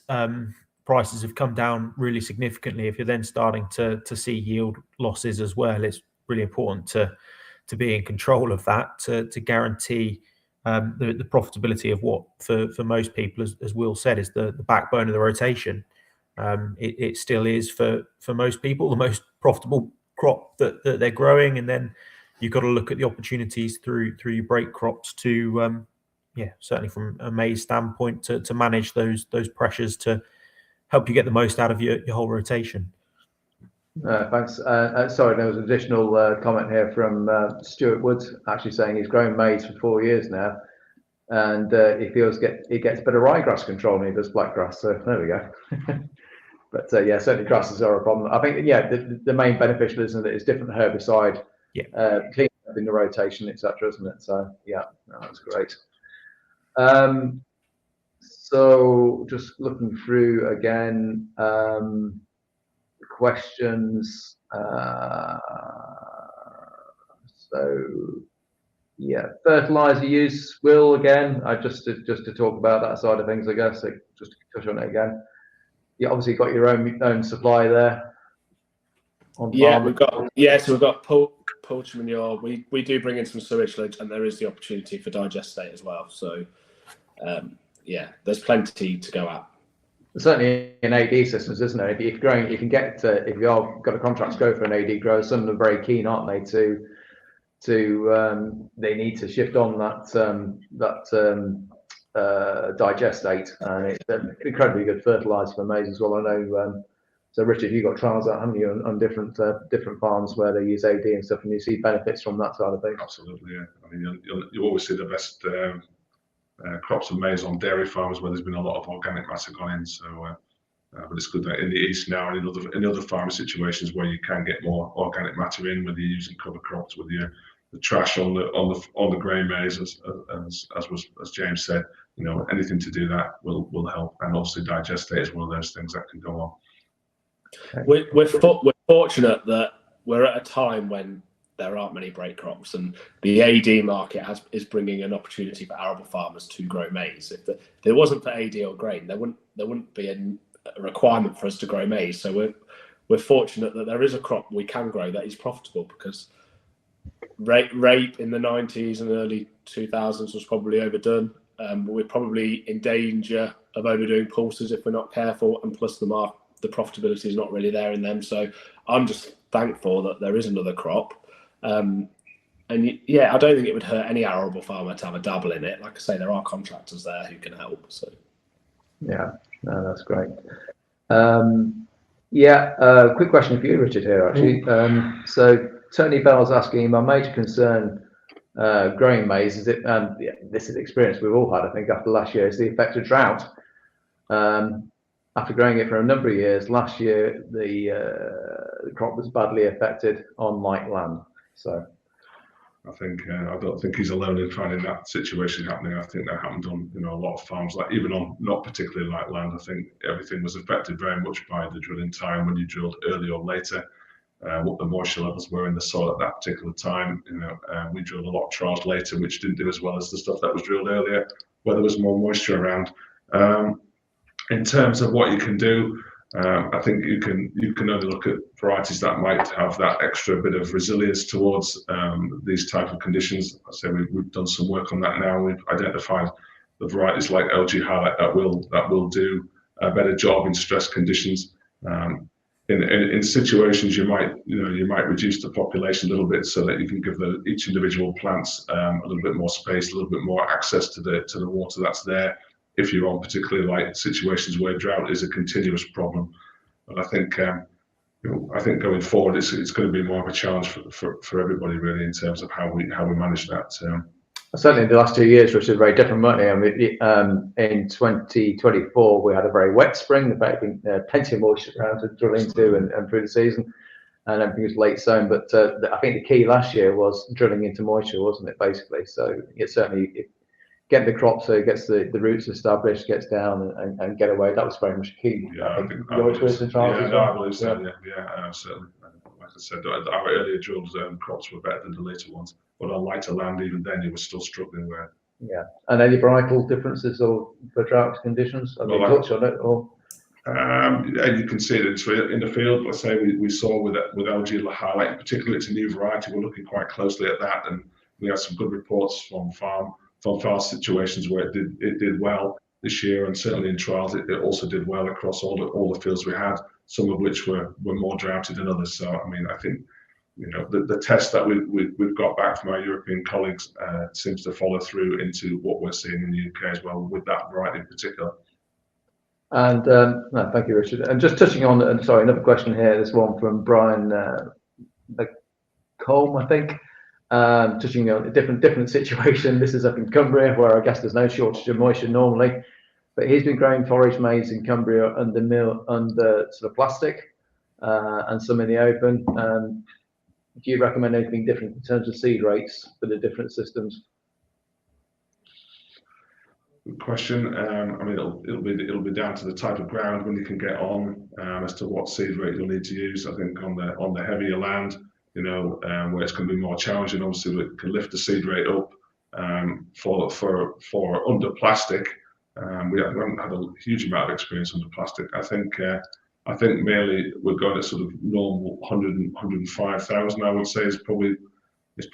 prices have come down really significantly, if you're then starting to see yield losses as well, it's really important to be in control of that, to guarantee the profitability of what for most people, as Will said, is the backbone of the rotation. It still is for most people the most profitable crop that they're growing, and then you've got to look at the opportunities through your break crops to certainly from a maize standpoint to manage those pressures to help you get the most out of your whole rotation.
Thanks. Sorry, there was an additional comment here from Stuart Woods, actually saying he's grown maize for 4 years now, and he feels he gets better ryegrass control than he does blackgrass. So there we go. But certainly grasses are a problem. I think the main beneficial is that it's different herbicide, clean up in the rotation, etc., isn't it? So that's great. So just looking through again. Questions. Fertilizer use. Will, again, just to talk about that side of things, I guess. Just to touch on it again. You obviously got your own supply there. on
Yeah,
farm?
we've got poultry manure. We do bring in some sewage sludge, and there is the opportunity for digestate as well. So yeah, there's plenty to go at.
Certainly in AD systems, isn't there? If you're growing, you can get if you've got a contract to go for an AD grower, some of them are very keen, aren't they, they need to shift on that digestate, and it's an incredibly good fertilizer for maize as well. I know. So Richard, you've got trials out, haven't you, on different farms where they use AD and stuff, and you see benefits from that side of things.
Absolutely, yeah. I mean, you always see the best crops of maize on dairy farms where there's been a lot of organic matter gone in. So, but it's good that in the east now and in other farming situations where you can get more organic matter in, whether you're using cover crops, whether you're the trash on the grain maize, as James said, you know, anything to do that will help, and obviously digestate is one of those things that can go on.
Okay. We're fortunate that we're at a time when there aren't many break crops, and the AD market is bringing an opportunity for arable farmers to grow maize. If there wasn't for AD or grain, there wouldn't be a requirement for us to grow maize. So we're fortunate that there is a crop we can grow that is profitable, because rape in the 90s and early 2000s was probably overdone. We're probably in danger of overdoing pulses if we're not careful, and plus the profitability is not really there in them. So I'm just thankful that there is another crop. And yeah, I don't think it would hurt any arable farmer to have a dabble in it. Like I say, there are contractors there who can help. So
yeah, no, that's great. Quick question for you, Richard, here actually. So Tony Bell's asking, my major concern growing maize is this is experience we've all had, I think, after last year, is the effect of drought. After growing it for a number of years, last year the crop was badly affected on light land. So
I think I don't think he's alone in finding that situation happening. I think that happened on a lot of farms, like even on not particularly light land. I think everything was affected very much by the drilling time, when you drilled early or later, what the moisture levels were in the soil at that particular time. We drilled a lot of trials later, which didn't do as well as the stuff that was drilled earlier, where there was more moisture around. In terms of what you can do, I think you can only look at varieties that might have that extra bit of resilience towards these type of conditions. I say we've done some work on that now. We've identified the varieties like LG Highlight that will do a better job in stress conditions. In situations you might reduce the population a little bit so that you can give each individual plants a little bit more space, a little bit more access to the water that's there, if you're on particularly like situations where drought is a continuous problem. But I think going forward it's going to be more of a challenge for everybody really, in terms of how we manage that.
Certainly the last 2 years, which is very different, weren't they? I mean, in 2024 we had a very wet spring, affecting plenty of moisture around to drill into and through the season, and everything was late sown. But I think the key last year was drilling into moisture, wasn't it, basically? So it certainly get the crop so it gets the roots established, gets down and get away. That was very much key.
Yeah,
I think your experience in trials as well.
I believe so. Yeah, certainly. Like I said, our earlier drilled crops were better than the later ones, but on lighter land, even then, you were still struggling with.
Yeah, and any varietal differences or for drought conditions? I mean, touch on it or.
And you can see it in the field. Let's say we saw with LG Highlight, particularly it's a new variety. We're looking quite closely at that, and we had some good reports from farm situations where it did well this year, and certainly in trials it also did well across all the fields we had, some of which were more droughted than others. So I mean, I think the test that we've got back from our European colleagues seems to follow through into what we're seeing in the UK as well, with that variety in particular.
And no, thank you, Richard. And just touching on, another question here. This one from Brian Colm, I think. Touching on a different situation. This is up in Cumbria, where I guess there's no shortage of moisture normally, but he's been growing forage maize in Cumbria under sort of plastic and some in the open. Do you recommend anything different in terms of seed rates for the different systems?
Good question. I mean, it'll be down to the type of ground when you can get on as to what seed rate you'll need to use. I think on the heavier land, where it's going to be more challenging, obviously we can lift the seed rate up. For under plastic, we haven't had a huge amount of experience under plastic. I think I think mainly we're going at sort of normal 100 and 105,000. I would say is probably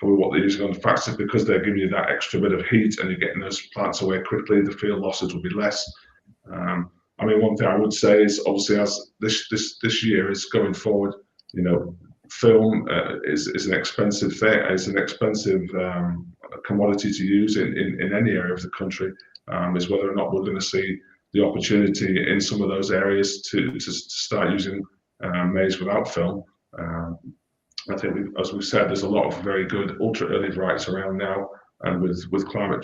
what they're using on the factors, because they're giving you that extra bit of heat and you're getting those plants away quickly. The field losses will be less. I mean, one thing I would say is obviously as this year is going forward, you know, film is an expensive thing. It's an expensive commodity to use in any area of the country. Is whether or not we're going to see the opportunity in some of those areas to start using maize without film. I think, as we've said, there's a lot of very good ultra early varieties around now, and with climate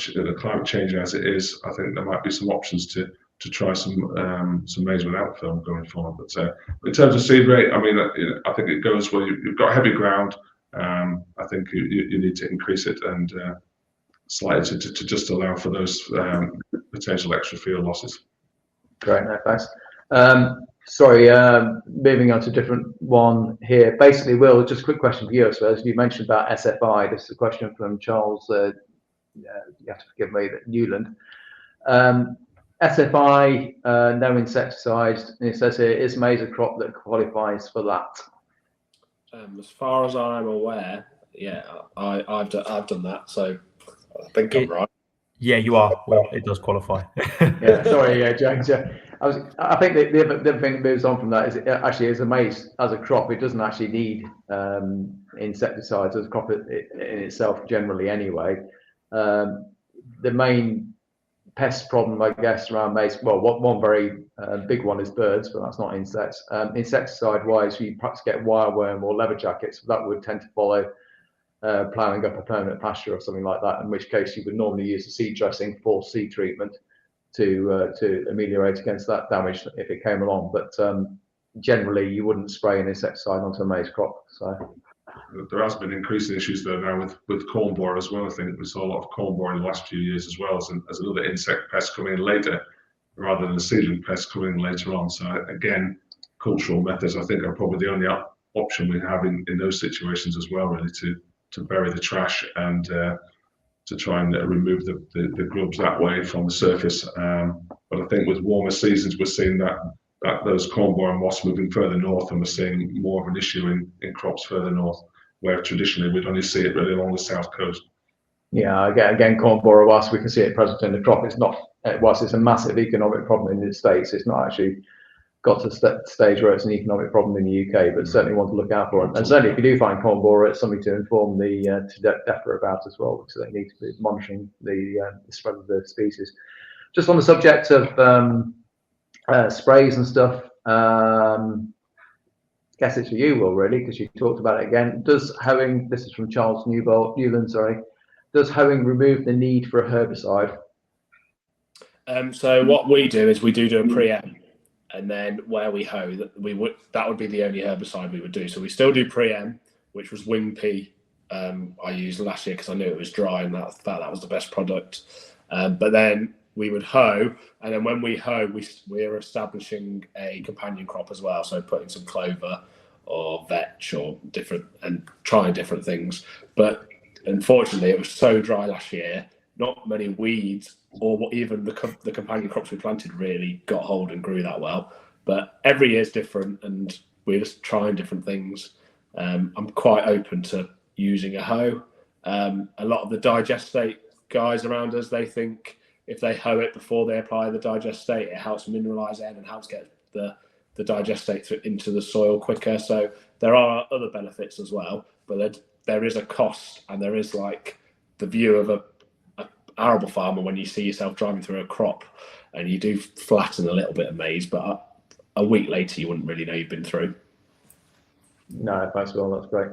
changing as it is, I think there might be some options to try some maize without film going forward. But in terms of seed rate, I mean, I think it goes well. You've got heavy ground. I think you need to increase it and slightly to just allow for those potential extra field losses.
Great, no, thanks. Sorry, moving on to a different one here. Basically, Will, just a quick question for you, I suppose. You mentioned about SFI. This is a question from Charles, you have to forgive me, Newland. SFI, no insecticides, and it says here, is maize a crop that qualifies for that?
As far as I'm aware, yeah, I've done that, so I think I'm right.
Yeah, you are. Well, it does qualify.
Yeah, sorry, yeah, James. Yeah. I think the other thing that moves on from that is it actually as a maize, as a crop, it doesn't actually need insecticides as a crop in itself generally anyway. The main pest problem, I guess, around maize, well, one very big one is birds, but that's not insects. Insecticide-wise, you perhaps get wireworm or leather jackets, that would tend to follow ploughing up a permanent pasture or something like that, in which case you would normally use a seed dressing for seed treatment to ameliorate against that damage if it came along. But generally, you wouldn't spray an insecticide onto a maize crop. So
there has been increasing issues though now with corn borer as well. I think we saw a lot of corn borer in the last few years as well as another insect pest coming in later, rather than a seedling pest coming in later on. So again, cultural methods I think are probably the only option we have in those situations as well, really, to bury the trash and to try and remove the grubs that way from the surface. But I think with warmer seasons, we're seeing that those corn borer and wasps moving further north, and we're seeing more of an issue in crops further north, where traditionally we'd only see it really along the south coast.
Yeah, again, corn borer wasp, we can see it present in the crop. It's not, whilst it's a massive economic problem in the States, it's not actually got to the stage where it's an economic problem in the UK, but certainly want to look out for it. And certainly if you do find corn borer, it's something to inform the DEFRA about as well, because they need to be monitoring the spread of the species. Just on the subject of sprays and stuff, guess it's for you, Will, really, because you talked about it again. Does hoeing, this is from Charles Newland, sorry, does hoeing remove the need for a herbicide?
So what we do is we do a pre-em. And then where we hoe, that would be the only herbicide we would do. So we still do pre-em, which was wing pea. I used last year because I knew it was dry and that was the best product. But then we would hoe, and then when we hoe, we're establishing a companion crop as well. So putting some clover or vetch or trying different things. But unfortunately, it was so dry last year. Not many weeds or even the companion crops we planted really got hold and grew that well. But every year is different, and we're just trying different things. I'm quite open to using a hoe. A lot of the digestate guys around us, they think if they hoe it before they apply the digestate, it helps mineralise it and helps get the digestate into the soil quicker. So there are other benefits as well, but there is a cost, and there is like the view of a arable farmer when you see yourself driving through a crop and you do flatten a little bit of maize, but a week later you wouldn't really know you've been through.
No, thanks, Will, that's great.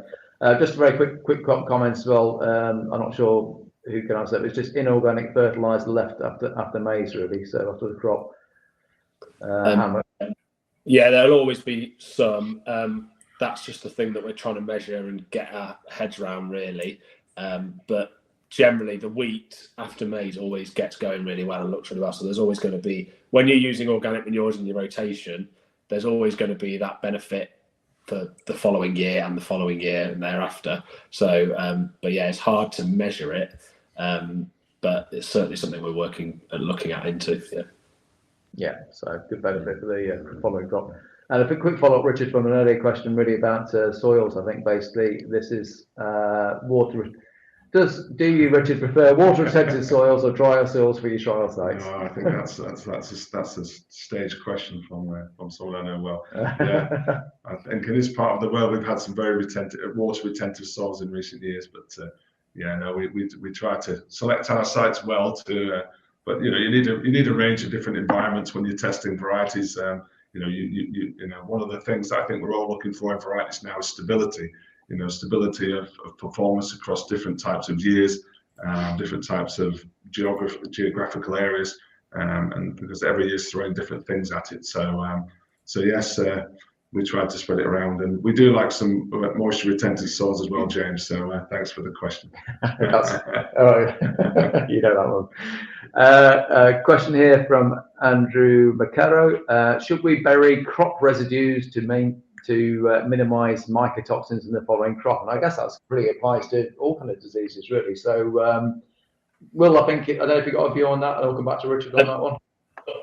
Just a very quick comments as well. I'm not sure who can answer that. It's just inorganic fertilizer left after maize, really, so after the crop. How much?
Yeah, there'll always be some. That's just the thing that we're trying to measure and get our heads around, really. But generally the wheat after maize always gets going really well and looks really well. So there's always going to be, when you're using organic manures in your rotation, there's always going to be that benefit for the following year and the following year and thereafter. So, but yeah, it's hard to measure it, but it's certainly something we're working and looking at into.
Yeah, so good benefit for the following crop. And a quick follow-up, Richard, from an earlier question, really about soils. I think basically this is water. Do you, Richard, prefer water-retentive soils or drier soils for your trial sites?
No, I think that's a stage question from someone I know well. Yeah, I think in this part of the world we've had some very water-retentive soils in recent years, but yeah, no, we try to select our sites well but you know, you need a range of different environments when you're testing varieties. You know, one of the things I think we're all looking for in varieties now is stability. You know, stability of performance across different types of years, different types of geographical areas, and because every year's throwing different things at it. So yes, we tried to spread it around, and we do like some moisture retentive soils as well, James. So thanks for the question.
You know that one. A question here from Andrew McCarrow. Should we bury crop residues to minimise mycotoxins in the following crop? And I guess that's really applies to all kind of diseases, really. So, Will, I don't know if you got a view on that, and I'll come back to Richard on that one.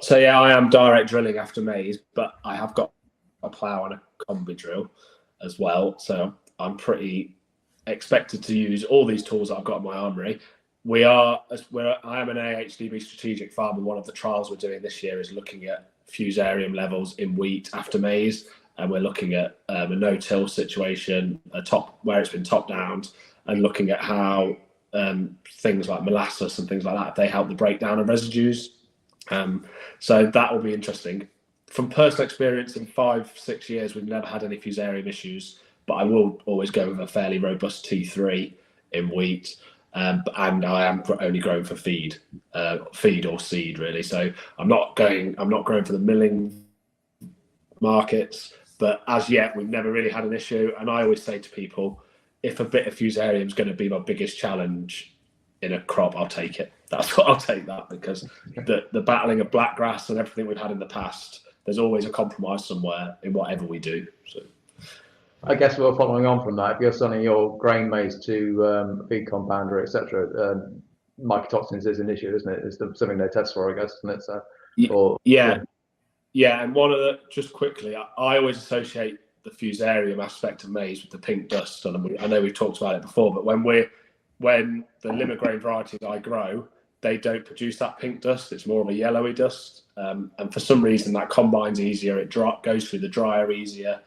So yeah, I am direct drilling after maize, but I have got a plough and a combi drill as well. So I'm pretty expected to use all these tools that I've got in my armoury. I am an AHDB strategic farmer. One of the trials we're doing this year is looking at fusarium levels in wheat after maize, and we're looking at a no-till situation, where it's been top downed, and looking at how things like molasses and things like that, they help the breakdown of residues. So that will be interesting. From personal experience, in 5-6 years, we've never had any fusarium issues, but I will always go with a fairly robust T3 in wheat. And I am only growing for feed or seed, really. So I'm not growing for the milling markets, but as yet we've never really had an issue. And I always say to people, if a bit of fusarium is going to be my biggest challenge in a crop, I'll take it. That's what I'll take that, because the battling of blackgrass and everything we've had in the past, there's always a compromise somewhere in whatever we do. So
I guess we're following on from that. If you're selling your grain maize to a feed compounder, etc., mycotoxins is an issue, isn't it? It's something they test for, I guess, isn't it? So,
yeah. And one of the, just quickly, I always associate the fusarium aspect of maize with the pink dust, and I know we've talked about it before, but when the Limagrain varieties I grow, they don't produce that pink dust. It's more of a yellowy dust, and for some reason that combines easier. It goes through the dryer easier.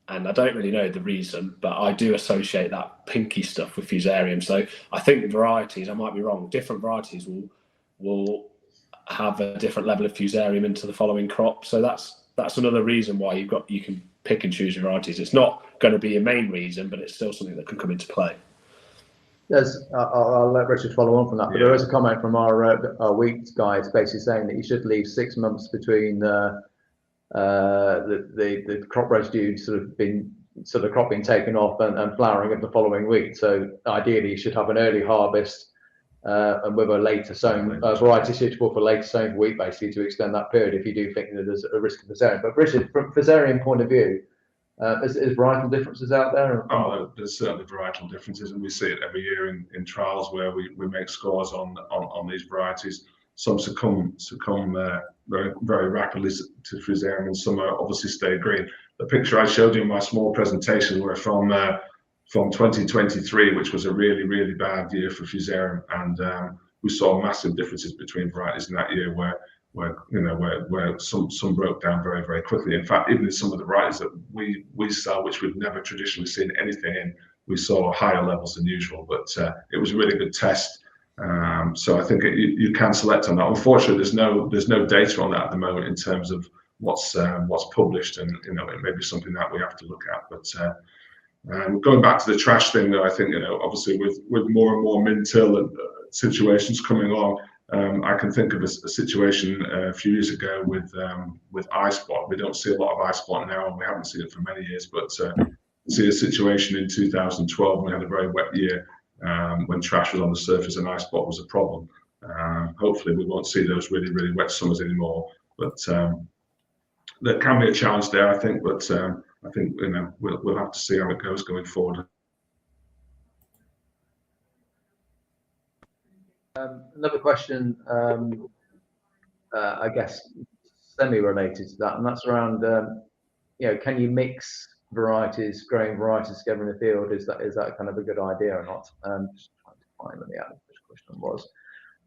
And I don't really know the reason, but I do associate that pinky stuff with fusarium. So I think varieties, I might be wrong, different varieties will have a different level of fusarium into the following crop. So that's another reason why you can pick and choose your varieties. It's not going to be a main reason, but it's still something that can come into play.
I'll let Richard follow on from that, but there is a comment from our wheat guys basically saying that you should leave 6 months between the crop residue crop being taken off and flowering of the following week. So ideally you should have an early harvest and with a later sown variety suitable for later sown wheat, basically, to extend that period if you do think that there's a risk of fusarium. But Richard, from fusarium point of view, is varietal differences out there?
Oh, there's certainly varietal differences, and we see it every year in trials where we make scores on these varieties. Some succumb very, very rapidly to fusarium, and some are obviously stay green. The picture I showed you in my small presentation were from 2023, which was a really, really bad year for fusarium, and we saw massive differences between varieties in that year where some broke down very, very quickly. In fact, even in some of the varieties that we sell, which we've never traditionally seen anything in, we saw higher levels than usual. But it was a really good test. So I think you can select on that. Unfortunately, there's no data on that at the moment in terms of what's published, and it may be something that we have to look at. But going back to the trash thing, though, I think obviously with more and more min-till situations coming along, I can think of a situation a few years ago with eye spot. We don't see a lot of eye spot now, and we haven't seen it for many years. But see a situation in 2012 when we had a very wet year. When trash was on the surface and ice spot was a problem. Hopefully we won't see those really, really wet summers anymore, but there can be a challenge there, I think, but I think we'll have to see how it goes going forward.
Another question, I guess, semi-related to that, and that's around can you mix varieties, growing varieties together in the field? Is that kind of a good idea or not? Just trying to find what the question was.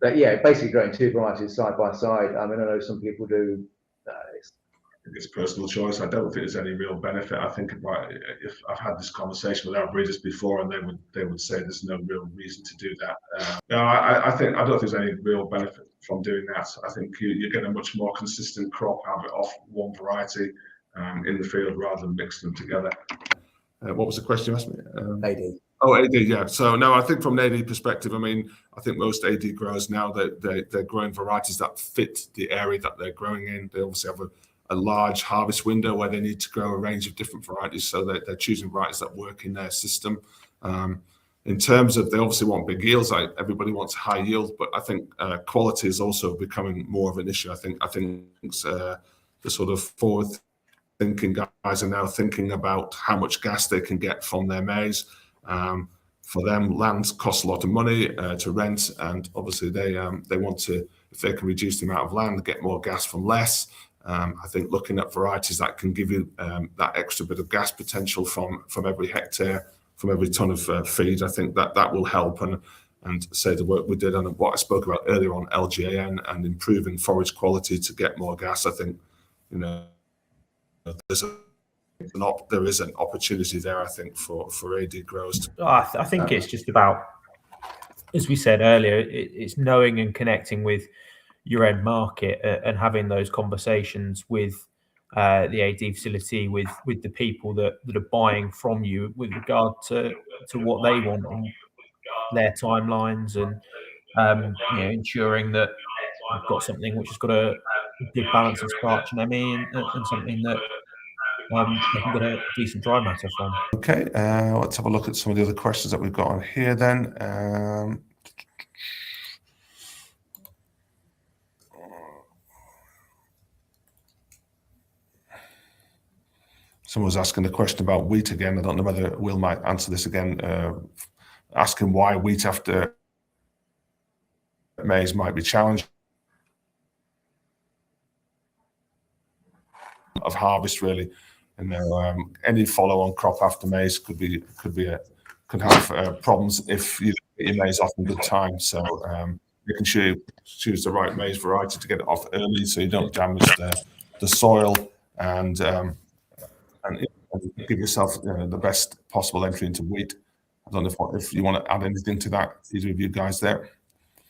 But yeah, basically growing two varieties side by side. I mean, I know some people do.
It's personal choice. I don't think there's any real benefit. I think if I've had this conversation with our breeders before, and they would say there's no real reason to do that. No, I don't think there's any real benefit from doing that. I think you get a much more consistent crop out of one variety in the field rather than mix them together. What was the question you asked me?
AD.
Oh, AD, yeah. So no, I think from an AD perspective, I mean, I think most AD growers now they're growing varieties that fit the area that they're growing in. They obviously have a large harvest window where they need to grow a range of different varieties, so they're choosing varieties that work in their system. In terms of, they obviously want big yields. Everybody wants high yield, but I think quality is also becoming more of an issue. I think the sort of forward-thinking guys are now thinking about how much gas they can get from their maize. For them, land costs a lot of money to rent, and obviously they want to, if they can reduce the amount of land, get more gas from less. I think looking at varieties that can give you that extra bit of gas potential from every hectare, from every ton of feed, I think that will help. And say the work we did and what I spoke about earlier on LGAN and improving forage quality to get more gas, I think there is an opportunity there, I think, for AD growers.
I think it's just about, as we said earlier, it's knowing and connecting with your end market and having those conversations with the AD facility, with the people that are buying from you with regard to what they want and their timelines, and ensuring that you've got something which has got a good balance of starch and ME and something that they can get a decent dry matter from.
Okay, let's have a look at some of the other questions that we've got on here then. Someone was asking a question about wheat again. I don't know whether Will might answer this again, asking why wheat after maize might be challenged of harvest, really. And any follow-on crop after maize could have problems if you get your maize off in good time. So you can choose the right maize variety to get it off early, so you don't damage the soil and give yourself the best possible entry into wheat. I don't know if you want to add anything to that, either of you guys there.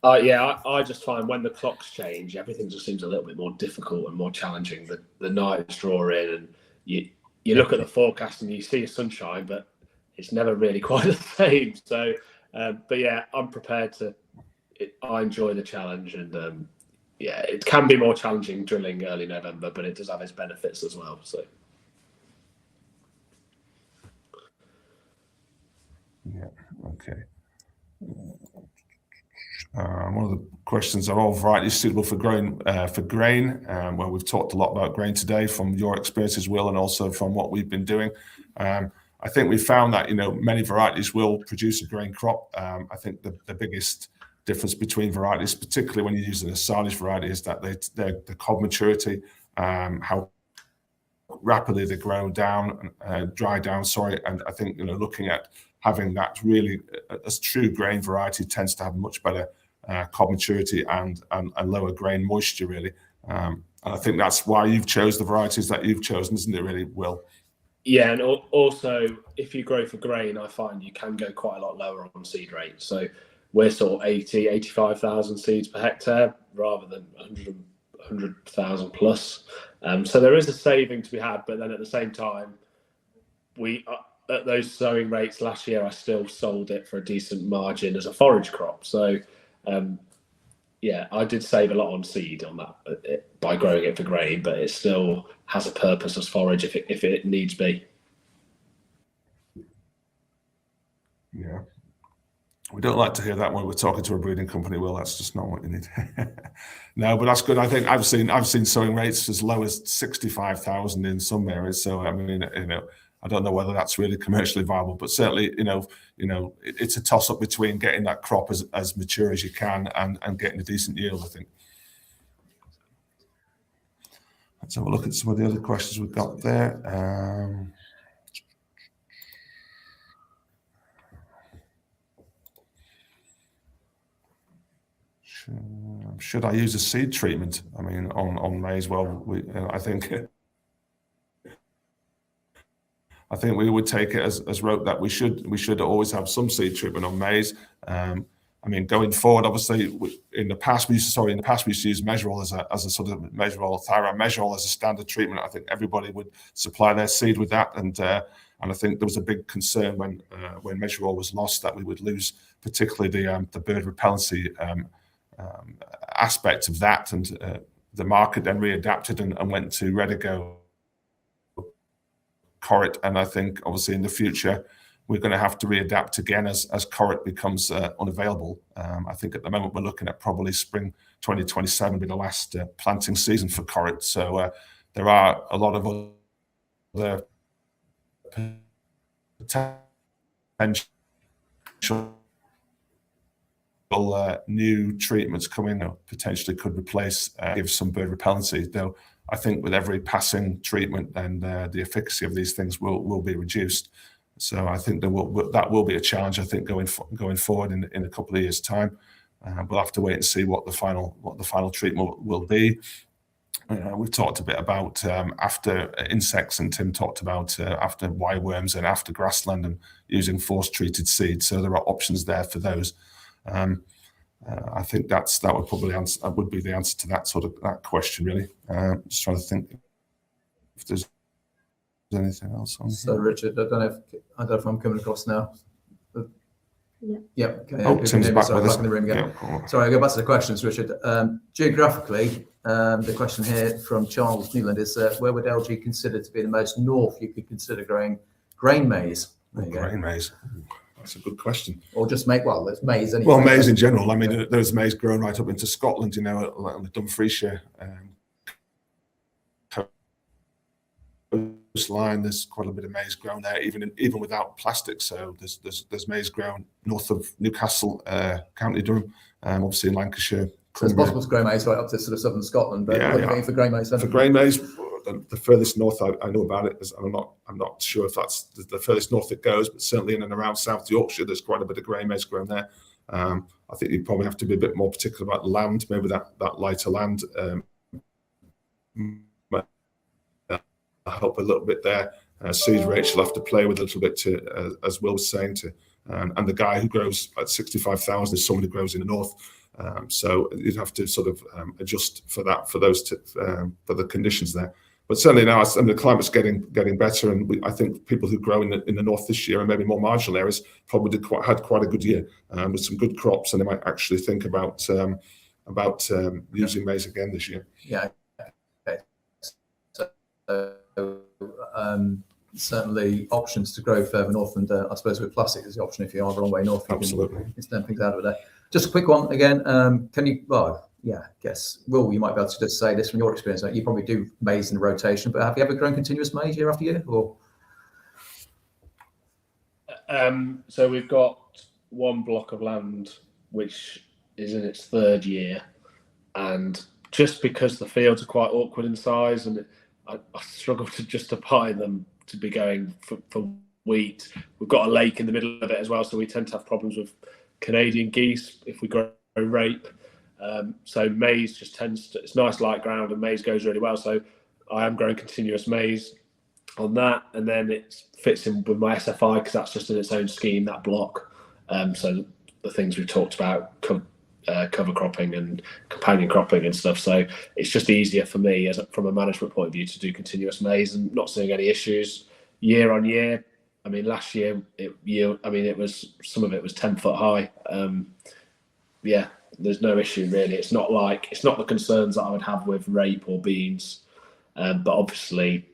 Yeah, I just find when the clocks change, everything just seems a little bit more difficult and more challenging. The nights draw in, and you look at the forecast and you see sunshine, but it's never really quite the same. So, but yeah, I'm prepared to. I enjoy the challenge, and yeah, it can be more challenging drilling early November, but it does have its benefits as well. So.
Yeah. Okay. One of the questions are all varieties suitable for growing for grain. Well, we've talked a lot about grain today from your experiences, Will, and also from what we've been doing. I think we found that many varieties will produce a grain crop. I think the biggest difference between varieties, particularly when you're using a silage variety, is that the cob maturity, how rapidly they grow down, dry down. Sorry, and I think looking at having that really as true grain variety tends to have much better cob maturity and lower grain moisture, really. And I think that's why you've chose the varieties that you've chosen, isn't it, really, Will?
Yeah, and also if you grow for grain, I find you can go quite a lot lower on seed rate. So we're sort of 85,000 seeds per hectare rather than 100,000 plus. So there is a saving to be had, but then at the same time, at those sowing rates last year, I still sold it for a decent margin as a forage crop. So yeah, I did save a lot on seed on that by growing it for grain, but it still has a purpose as forage if it needs be.
Yeah. We don't like to hear that when we're talking to a breeding company. Well, that's just not what you need. No, but that's good. I think I've seen sowing rates as low as 65,000 in some areas. So I mean, I don't know whether that's really commercially viable, but certainly, it's a toss up between getting that crop as mature as you can and getting a decent yield, I think. Let's have a look at some of the other questions we've got there. Should I use a seed treatment? I mean, on maize? Well, I think we would take it as rote that we should always have some seed treatment on maize. I mean, going forward, obviously, in the past we used to use Measurol as a sort of thyroid Measurol as a standard treatment. I think everybody would supply their seed with that, and I think there was a big concern when Measurol was lost that we would lose, particularly the bird repellency aspect of that, and the market then readapted and went to Redigo Corit, and I think obviously in the future we're going to have to readapt again as Corit becomes unavailable. I think at the moment we're looking at probably spring 2027 be the last planting season for Corit. So there are a lot of other potential new treatments coming that potentially could replace, give some bird repellency. Though I think with every passing treatment, then the efficacy of these things will be reduced. So I think that will be a challenge. I think going forward in a couple of years' time, we'll have to wait and see what the final treatment will be. We've talked a bit about after insects, and Tim talked about after wireworms and after grassland and using force-treated seeds. So there are options there for those. I think that would probably would be the answer to that question, really. Just trying to think if there's anything else on
So
here.
Richard, I don't know if I'm coming across now. Yeah. Okay.
Oh, Tim's back with us.
In the room again.
Yeah, cool.
Sorry, I'll go back to the questions, Richard. Geographically, the question here from Charles Newland is, where would LG consider to be the most north you could consider growing grain maize? There you go.
Grain maize. That's a good question.
Or just there's maize anyway.
Well, maize in general. I mean, there's maize grown right up into Scotland, like on the Dumfriesshire coastline. There's quite a bit of maize grown there, even without plastic. So there's maize grown north of Newcastle, County Durham, obviously in Lancashire.
So it's possible to grow maize right up to sort of southern Scotland, but for grain maize.
For grain maize, the furthest north I know about it is, I'm not sure if that's the furthest north it goes, but certainly in and around South Yorkshire, there's quite a bit of grain maize grown there. I think you probably have to be a bit more particular about the land, maybe that lighter land might help a little bit there. Seed rates you'll have to play with a little bit to, as Will was saying, and the guy who grows at 65,000 is someone who grows in the north. So you'd have to sort of adjust for that, for the conditions there. But certainly now, the climate's getting better, and I think people who grow in the north this year and maybe more marginal areas probably had quite a good year with some good crops, and they might actually think about using maize again this year.
Yeah. Okay. So certainly options to grow further north, and I suppose with plastic is the option if you are the wrong way north.
Absolutely.
Extend things out of there. Just a quick one again. Can you? Well, yeah. I guess Will, you might be able to just say this from your experience. You probably do maize in rotation, but have you ever grown continuous maize year after year? Or
so we've got one block of land which is in its third year, and just because the fields are quite awkward in size, and I struggle to justify them to be going for wheat. We've got a lake in the middle of it as well, so we tend to have problems with Canadian geese if we grow rape. So maize just tends to, it's nice light ground, and maize goes really well. So I am growing continuous maize on that, and then it fits in with my SFI because that's just in its own scheme, that block. So the things we've talked about, cover cropping and companion cropping and stuff. So it's just easier for me from a management point of view to do continuous maize, and not seeing any issues year on year. I mean, last year some of it was 10 foot high. Yeah, there's no issue really. It's not the concerns that I would have with rape or beans, but obviously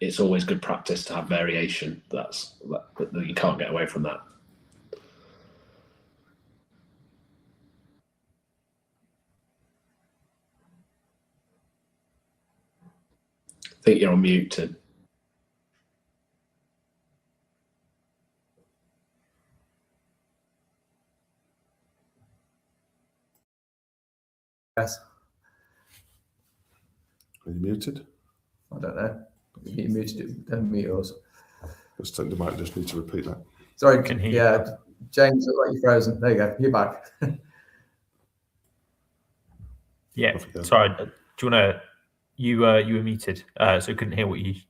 it's always good practice to have variation. That you can't get away from that. I think you're on mute, Tim.
yes.
Are you muted?
I don't know. You muted it. Don't mute yours.
You might just need to repeat that.
Sorry.
Can hear you.
Yeah, James, look like you're frozen. There you go. You're back.
Yeah. Sorry. Do you want to? You were muted, so couldn't hear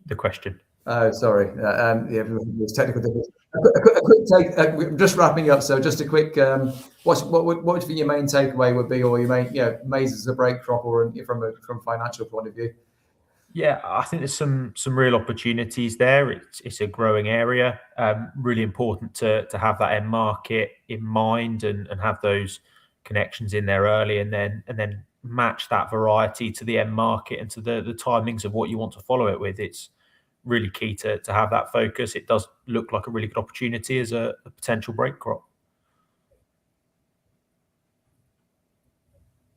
the question.
Oh, sorry. Yeah, it was technical difficulty. A quick take. We're just wrapping up. So just a quick. What do you think your main takeaway would be, or your main, maize as a break crop, or from a financial point of view?
Yeah, I think there's some real opportunities there. It's a growing area. Really important to have that end market in mind and have those connections in there early, and then match that variety to the end market and to the timings of what you want to follow it with. It's really key to have that focus. It does look like a really good opportunity as a potential break crop.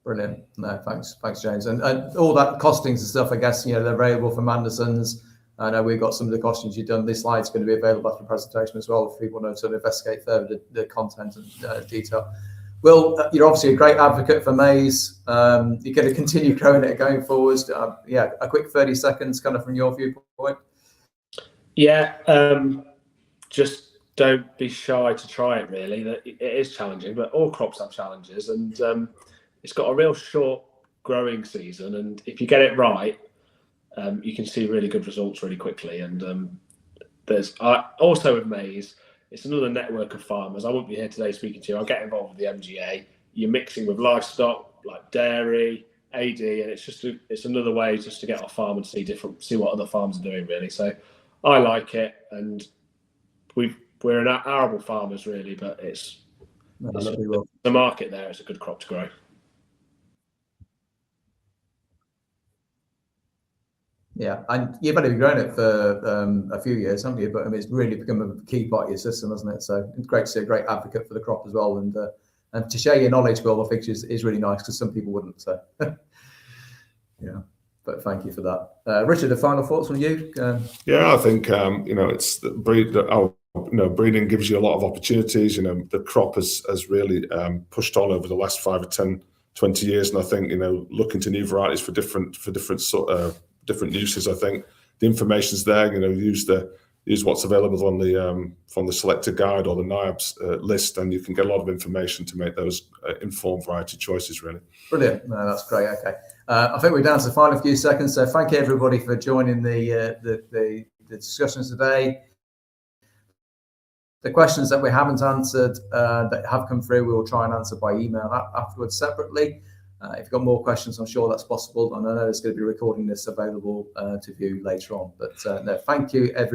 Brilliant. No, thanks, James. And all that costings and stuff, I guess, they're available from Anderson's. I know we've got some of the costings you've done. This slide's going to be available after the presentation as well if people want to sort of investigate further the content and detail. Will, you're obviously a great advocate for maize. You're going to continue growing it going forwards. Yeah, a quick 30 seconds kind of from your viewpoint.
Yeah, just don't be shy to try it, really. It is challenging, but all crops have challenges, and it's got a real short growing season, and if you get it right, you can see really good results really quickly. And there's also with maize, it's another network of farmers. I wouldn't be here today speaking to you. I'll get involved with the MGA. You're mixing with livestock like dairy, AD, and it's another way just to get off farm and see what other farms are doing, really. So I like it, and we're an arable farmers, really, but it's the market there. It's a good crop to grow.
Yeah, and you've only been growing it for a few years, haven't you? But I mean, it's really become a key part of your system, hasn't it? So it's great to see a great advocate for the crop as well, and to share your knowledge, Will, I think is really nice because some people wouldn't. So yeah, but thank you for that, Richard. The final thoughts from you?
Yeah, I think it's the breeding gives you a lot of opportunities. The crop has really pushed on over the last 5 or 10, 20 years, and I think looking to new varieties for different uses. I think the information's there. Use what's available on the from the selector guide or the NIAB's list, and you can get a lot of information to make those informed variety choices. Really
brilliant. No, that's great. Okay, I think we're down to the final few seconds. So thank you everybody for joining the discussions today. The questions that we haven't answered that have come through, we will try and answer by email afterwards separately. If you've got more questions, I'm sure that's possible. And I know there's going to be recording this available to view later on. But no, thank you, everybody.